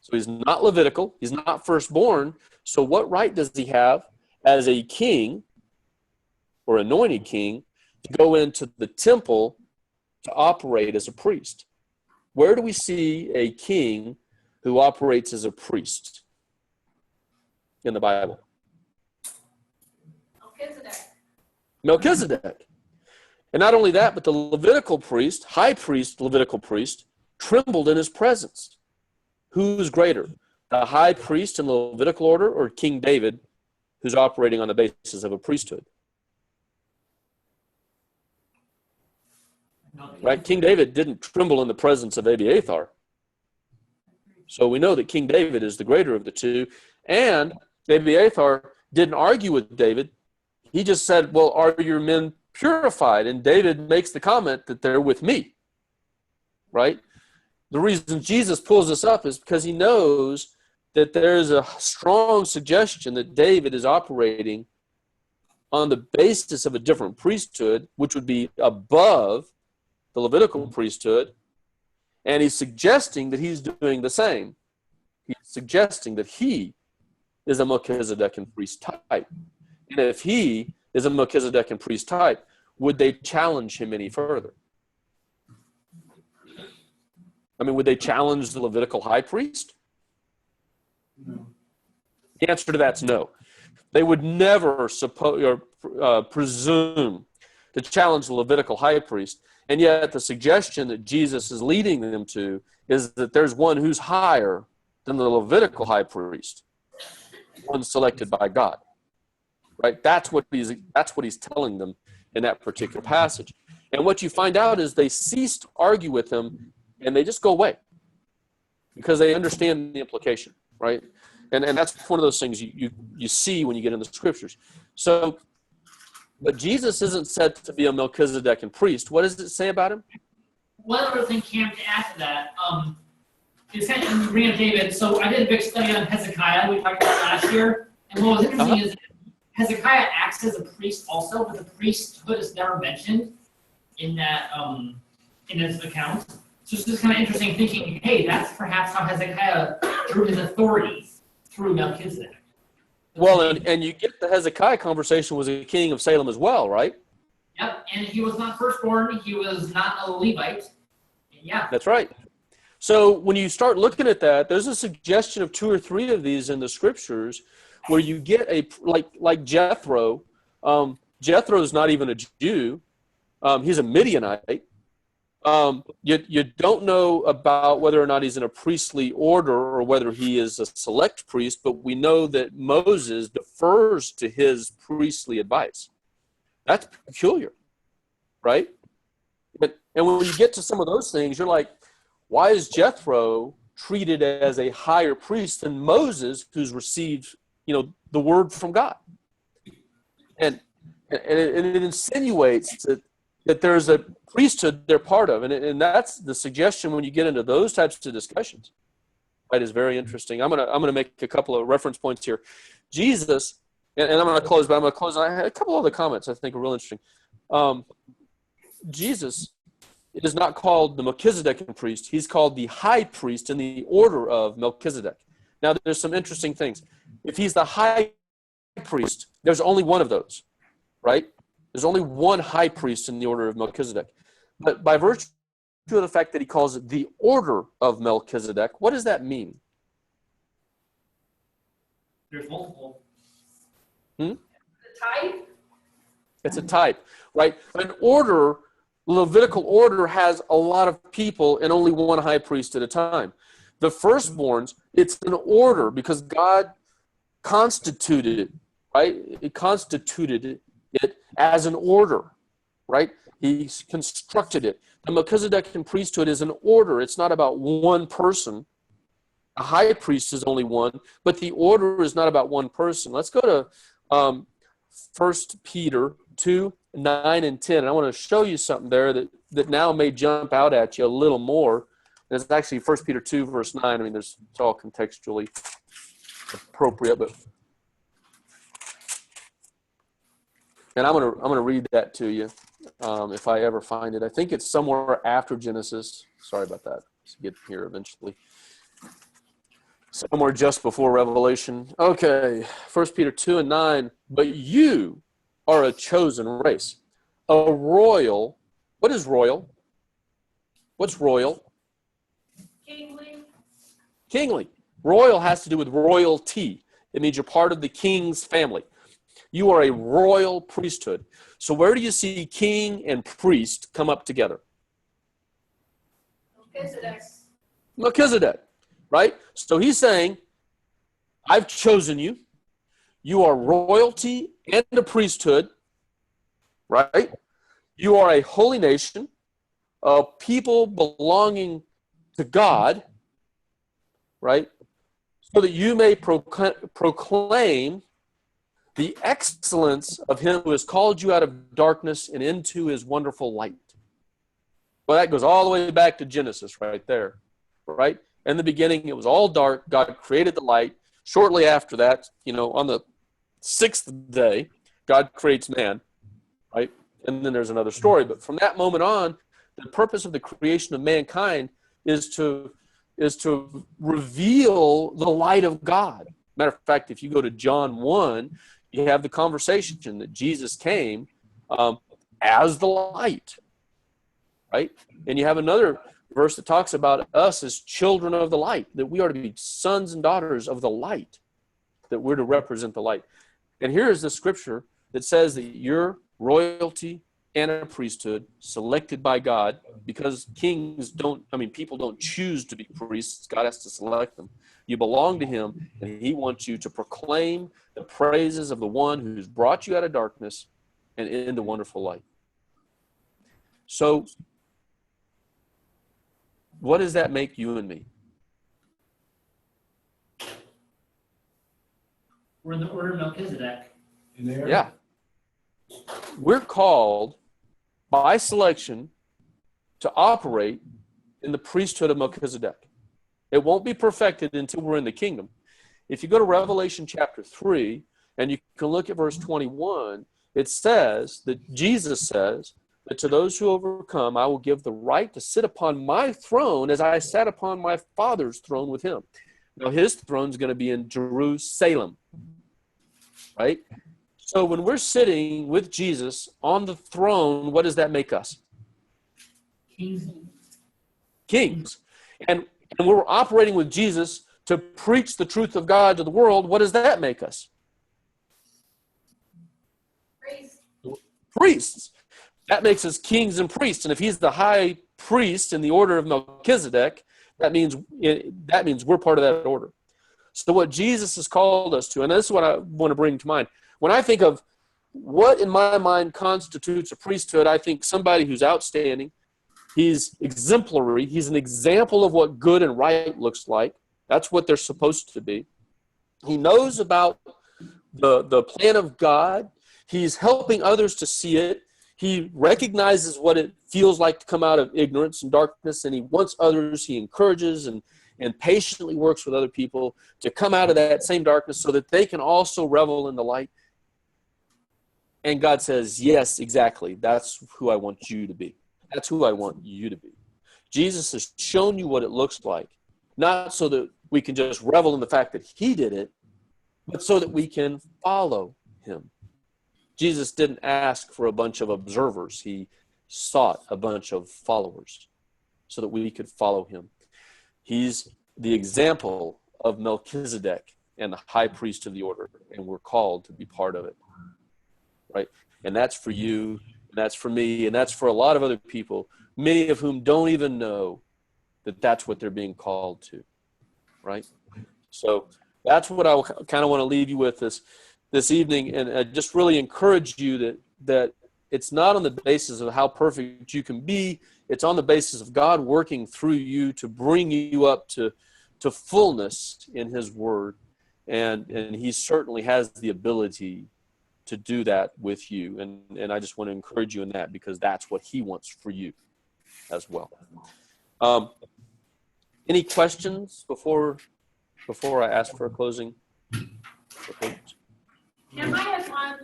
So he's not Levitical. He's not firstborn. So what right does he have as a king or anointed king to go into the temple to operate as a priest? Where do we see a king who operates as a priest in the Bible? Melchizedek. And not only that, but the Levitical priest, high priest, Levitical priest, trembled in his presence. Who's greater, the high priest in the Levitical order, or King David, who's operating on the basis of a priesthood? Right? King David didn't tremble in the presence of Abiathar. So we know that King David is the greater of the two. And Abiathar didn't argue with David. He just said, well, are your men purified? And David makes the comment that they're with me. Right? The reason Jesus pulls this up is because he knows that there's a strong suggestion that David is operating on the basis of a different priesthood, which would be above the Levitical priesthood, and he's suggesting that he's doing the same. He's suggesting that he is a Melchizedekan priest type. And if he is a Melchizedekan priest type, would they challenge him any further? I mean, would they challenge the Levitical high priest? No. The answer to that's no. They would never suppose or presume to challenge the Levitical high priest. And yet the suggestion that Jesus is leading them to is that there's one who's higher than the Levitical high priest, one selected by God. Right? That's what he's telling them in that particular passage. And what you find out is they cease to argue with him and they just go away because they understand the implication, right? And that's one of those things you see when you get in the scriptures. So, but Jesus isn't said to be a Melchizedekan priest. What does it say about him? One other thing, Cam, to add to that, it's kind of bring up David. So I did a big study on Hezekiah. We talked about last year. And what was interesting is Hezekiah acts as a priest also, but the priesthood is never mentioned in that in his account. So it's just kind of interesting thinking, hey, that's perhaps how Hezekiah drew his authority through Melchizedek. Well, and you get the Hezekiah conversation was a king of Salem as well, right? Yep, and he was not firstborn. He was not a Levite. Yeah. That's right. So when you start looking at that, there's a suggestion of 2 or 3 of these in the scriptures where you get a, like Jethro. Jethro's not even a Jew. He's a Midianite. You don't know about whether or not he's in a priestly order or whether he is a select priest, but we know that Moses defers to his priestly advice. That's peculiar, right? And when you get to some of those things, you're like, why is Jethro treated as a higher priest than Moses, who's received, the word from God? And it insinuates that there's a priesthood they're part of. And that's the suggestion when you get into those types of discussions. That is very interesting. I'm gonna make a couple of reference points here. Jesus, and I'm gonna close, but I'm gonna close. I had a couple other comments I think are real interesting. Jesus is not called the Melchizedekan priest. He's called the high priest in the order of Melchizedek. Now, there's some interesting things. If he's the high priest, there's only one of those, right? There's only one high priest in the order of Melchizedek. But by virtue of the fact that he calls it the order of Melchizedek, what does that mean? There's multiple. The type? It's a type, right? An order, Levitical order, has a lot of people and only one high priest at a time. The firstborns, it's an order because God constituted it, right? It constituted it as an order, right? He constructed it. The Melchizedekan priesthood is an order. It's not about one person. A high priest is only one, but the order is not about one person. Let's go to 1 Peter 2, 9 and 10. And I want to show you something there that now may jump out at you a little more. And it's actually 1 Peter 2, verse 9. I mean, it's all contextually appropriate, but and I'm gonna read that to you if I ever find it. I think it's somewhere after Genesis. Sorry about that. Let's get here eventually. Somewhere just before Revelation. Okay, 1 Peter 2 and 9. But you are a chosen race, a royal. What is royal? What's royal? Kingly? Kingly. Royal has to do with royalty. It means you're part of the king's family. You are a royal priesthood. So where do you see king and priest come up together? Melchizedek. Melchizedek, right? So he's saying, I've chosen you. You are royalty and a priesthood, right? You are a holy nation, a people belonging to God, right? So that you may proclaim the excellence of him who has called you out of darkness and into his wonderful light. Well, that goes all the way back to Genesis right there, right? In the beginning, it was all dark. God created the light. Shortly after that, on the 6th day, God creates man, right? And then there's another story. But from that moment on, the purpose of the creation of mankind is to reveal the light of God. Matter of fact, if you go to John 1, you have the conversation that Jesus came as the light, right? And you have another verse that talks about us as children of the light, that we are to be sons and daughters of the light, that we're to represent the light. And here is the scripture that says that you're royalty and a priesthood selected by God, because people don't choose to be priests. God has to select them. You belong to him, and he wants you to proclaim the praises of the one who's brought you out of darkness and into wonderful light. So, what does that make you and me? We're in the order of Melchizedek. In there? Yeah. We're called by selection to operate in the priesthood of Melchizedek. It won't be perfected until we're in the kingdom. If you go to Revelation chapter 3, and you can look at verse 21, it says that Jesus says that to those who overcome, I will give the right to sit upon my throne as I sat upon my Father's throne with him. Now, his throne is going to be in Jerusalem, right? So when we're sitting with Jesus on the throne, what does that make us? Kings. And we're operating with Jesus to preach the truth of God to the world. What does that make us? Priests. That makes us kings and priests. And if he's the high priest in the order of Melchizedek, that means we're part of that order. So what Jesus has called us to, and this is what I want to bring to mind. When I think of what in my mind constitutes a priesthood, I think somebody who's outstanding. He's exemplary. He's an example of what good and right looks like. That's what they're supposed to be. He knows about the plan of God. He's helping others to see it. He recognizes what it feels like to come out of ignorance and darkness, and he wants others, he encourages and patiently works with other people to come out of that same darkness so that they can also revel in the light. And God says, yes, exactly. That's who I want you to be. That's who I want you to be. Jesus has shown you what it looks like, not so that we can just revel in the fact that he did it, but so that we can follow him. Jesus didn't ask for a bunch of observers. He sought a bunch of followers so that we could follow him. He's the example of Melchizedek and the high priest of the order, and we're called to be part of it, right? And that's for you, and that's for me, and that's for a lot of other people, many of whom don't even know that that's what they're being called to, right? So that's what I kind of want to leave you with this evening, and I just really encourage you that it's not on the basis of how perfect you can be. It's on the basis of God working through you to bring you up to fullness in his word. And he certainly has the ability to do that with you. And I just want to encourage you in that, because that's what he wants for you as well. Any questions before I ask for a closing? Am I at one,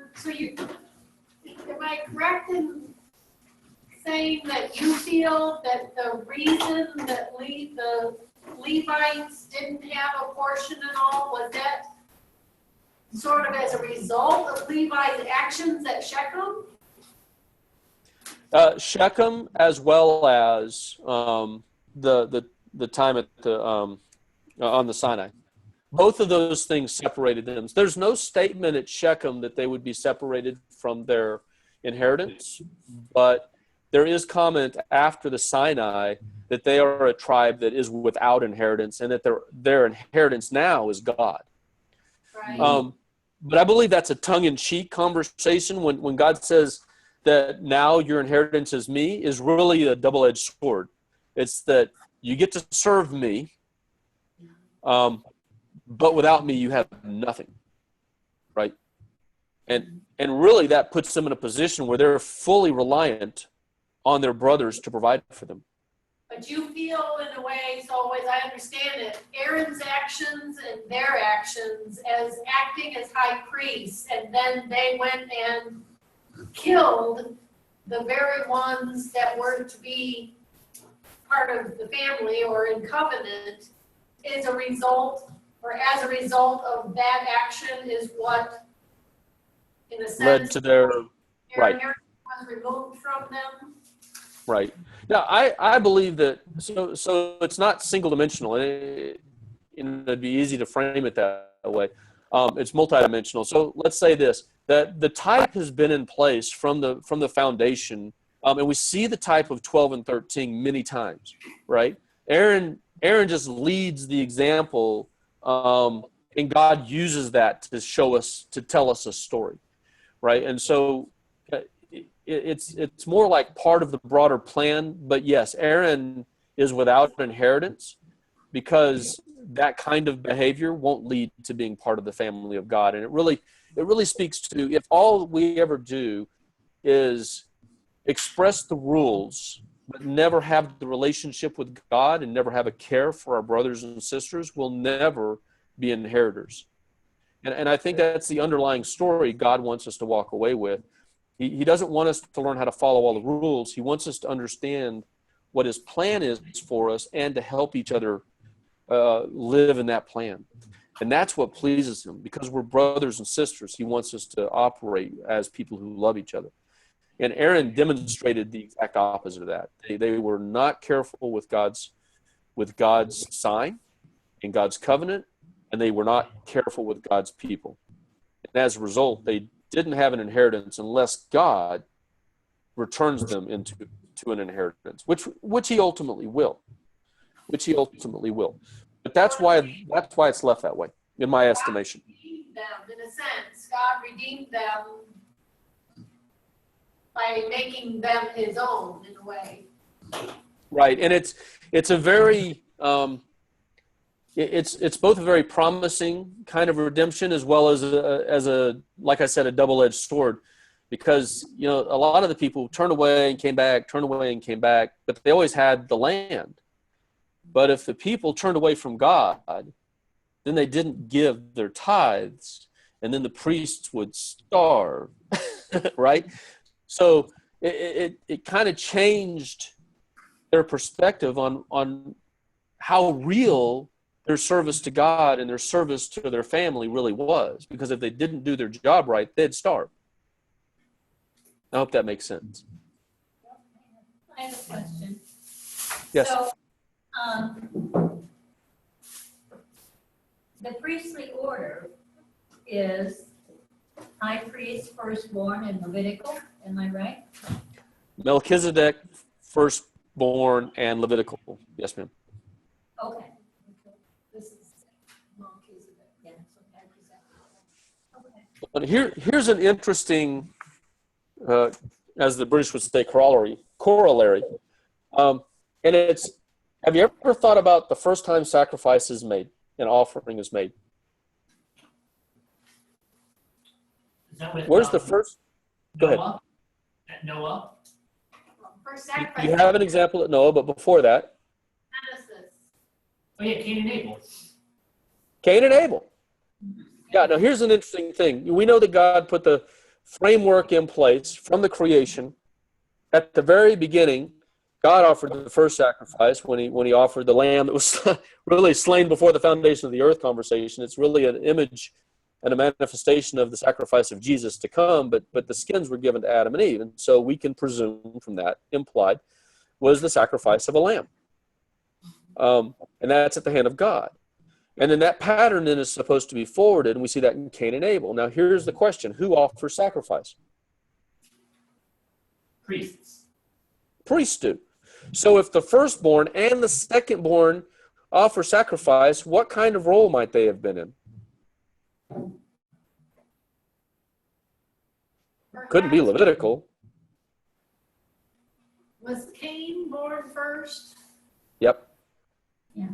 am I correct in saying that you feel that the reason that the Levites didn't have a portion at all, was that sort of as a result of Levi's actions at Shechem? Shechem, as well as the time at on the Sinai. Both of those things separated them. There's no statement at Shechem that they would be separated from their inheritance, but there is comment after the Sinai that they are a tribe that is without inheritance, and that their inheritance now is God. Right. But I believe that's a tongue-in-cheek conversation when God says that now your inheritance is me, is really a double-edged sword. It's that you get to serve me, but without me, you have nothing, right? And really that puts them in a position where they're fully reliant on their brothers to provide for them. But you feel in a way, so as I understand it, Aaron's actions and their actions as acting as high priests, and then they went and killed the very ones that were to be part of the family or in covenant, is a result, or as a result of that action, is what the sense. led to their, right. Aaron was removed from them. Right. Now, I believe that, so it's not single dimensional. It'd be easy to frame it that way. It's multidimensional. So let's say this, that the type has been in place from the foundation, and we see the type of 12 and 13 many times, right? Aaron just leads the example, and God uses that to show us, to tell us a story, right? And so it's more like part of the broader plan. But yes, Aaron is without inheritance because that kind of behavior won't lead to being part of the family of God. And it really speaks to, if all we ever do is express the rules but never have the relationship with God and never have a care for our brothers and sisters, we'll never be inheritors. And I think that's the underlying story God wants us to walk away with. He doesn't want us to learn how to follow all the rules. He wants us to understand what his plan is for us and to help each other live in that plan. And that's what pleases him. Because we're brothers and sisters, he wants us to operate as people who love each other. And Aaron demonstrated the exact opposite of that. They were not careful with God's sign and God's covenant, and they were not careful with God's people. And as a result, they didn't have an inheritance unless God returns them into an inheritance, which he ultimately will. But that's why it's left that way, in my estimation. God redeemed them, in a sense. God redeemed them by making them his own, in a way. Right, and it's a very it's both a very promising kind of redemption as well as a like I said, a double-edged sword, because a lot of the people turned away and came back, but they always had the land. But if the people turned away from God, then they didn't give their tithes, and then the priests would starve, right? So it kind of changed their perspective on how real their service to God and their service to their family really was. Because if they didn't do their job right, they'd starve. I hope that makes sense. I have a question. Yes. So, the priestly order is high priest, firstborn, and Levitical. Am I right? Melchizedek, firstborn, and Levitical. Yes, ma'am. Okay. This is Melchizedek. Yeah. Okay. But here's an interesting, as the British would say, corollary. And it's, have you ever thought about the first time sacrifice is made, an offering is made? Is that with, Where's the first? Go ahead. Noah? At Noah? First sacrifice. You have an example at Noah, but before that, Genesis. Oh yeah, Cain and Abel. Cain and Abel. Yeah, now here's an interesting thing. We know that God put the framework in place from the creation. At the very beginning, God offered the first sacrifice when he offered the lamb that was really slain before the foundation of the earth conversation. It's really an image and a manifestation of the sacrifice of Jesus to come, but the skins were given to Adam and Eve. And so we can presume from that, implied, was the sacrifice of a lamb. And that's at the hand of God. And then that pattern then is supposed to be forwarded, and we see that in Cain and Abel. Now here's the question: who offers sacrifice? Priests. Priests do. So if the firstborn and the secondborn offer sacrifice, what kind of role might they have been in? Couldn't be Levitical. Was Cain born first? Yep. Yeah.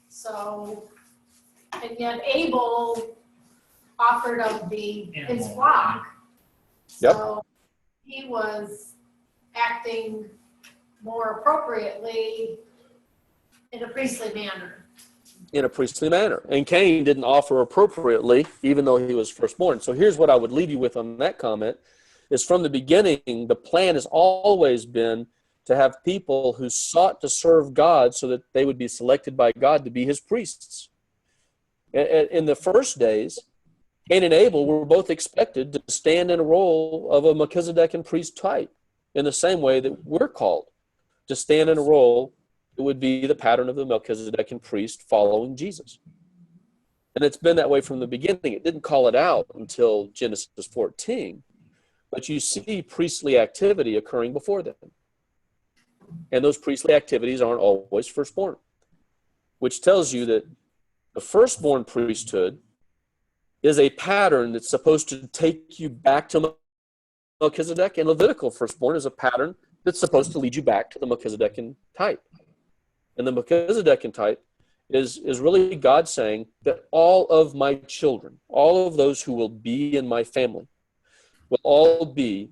So, and yet Abel offered of his Animal. flock. Yep. So he was acting more appropriately in a priestly manner. In a priestly manner. And Cain didn't offer appropriately, even though he was firstborn. So here's what I would leave you with on that comment, is from the beginning, the plan has always been to have people who sought to serve God so that they would be selected by God to be his priests. In the first days, Cain and Abel were both expected to stand in a role of a Melchizedekan priest type in the same way that we're called to stand in a role that would be the pattern of the Melchizedekan priest following Jesus. And it's been that way from the beginning. It didn't call it out until Genesis 14, but you see priestly activity occurring before then. And those priestly activities aren't always firstborn, which tells you that the firstborn priesthood is a pattern that's supposed to take you back to Melchizedek, and Levitical firstborn is a pattern that's supposed to lead you back to the Melchizedekan type. And the Melchizedekan type is really God saying that all of my children, all of those who will be in my family, will all be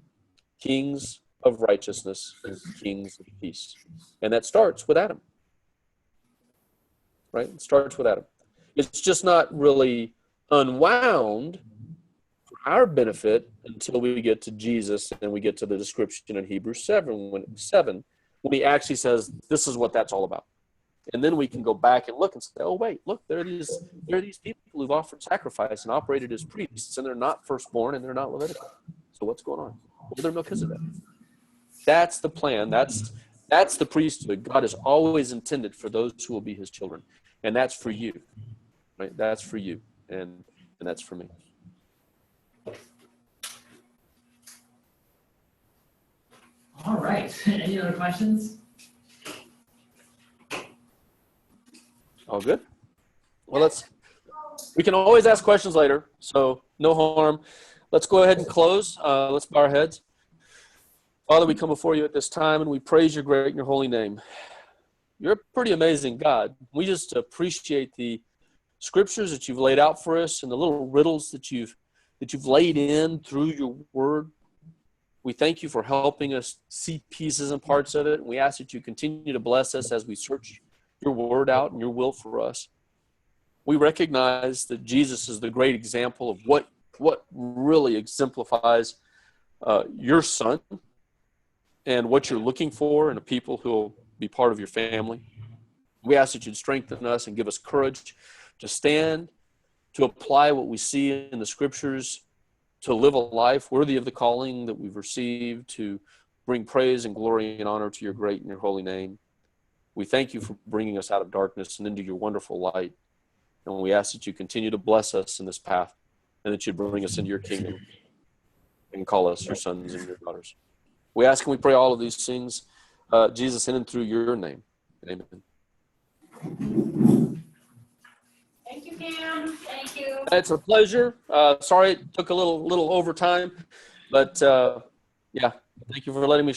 kings of righteousness and kings of peace. And that starts with Adam. Right? It starts with Adam. It's just not really unwound for our benefit until we get to Jesus and we get to the description in Hebrews 7 when he actually says, this is what that's all about. And then we can go back and look and say, oh, wait, look, there are these people who've offered sacrifice and operated as priests, and they're not firstborn and they're not Levitical. So what's going on? Well, they're Melchizedek. That's the plan. That's the priesthood God has always intended for those who will be his children. And that's for you. Right? That's for you. And that's for me. All right. Any other questions? All good? Well, we can always ask questions later, so no harm. Let's go ahead and close. Let's bow our heads. Father, we come before you at this time, and we praise your great and your holy name. You're a pretty amazing God. We just appreciate the scriptures that you've laid out for us and the little riddles that you've laid in through your word. We thank you for helping us see pieces and parts of it, and we ask that you continue to bless us as we search your word out and your will for us. We recognize that Jesus is the great example of what really exemplifies your son and what you're looking for in a people who will be part of your family. We ask that you'd strengthen us and give us courage to stand, to apply what we see in the scriptures, to live a life worthy of the calling that we've received, to bring praise and glory and honor to your great and your holy name. We thank you for bringing us out of darkness and into your wonderful light. And we ask that you continue to bless us in this path and that you bring us into your kingdom and call us your sons and your daughters. We ask and we pray all of these things, Jesus, in and through your name. Amen. Thank you, Cam. Thank you. It's a pleasure. Sorry it took a little overtime, but yeah, thank you for letting me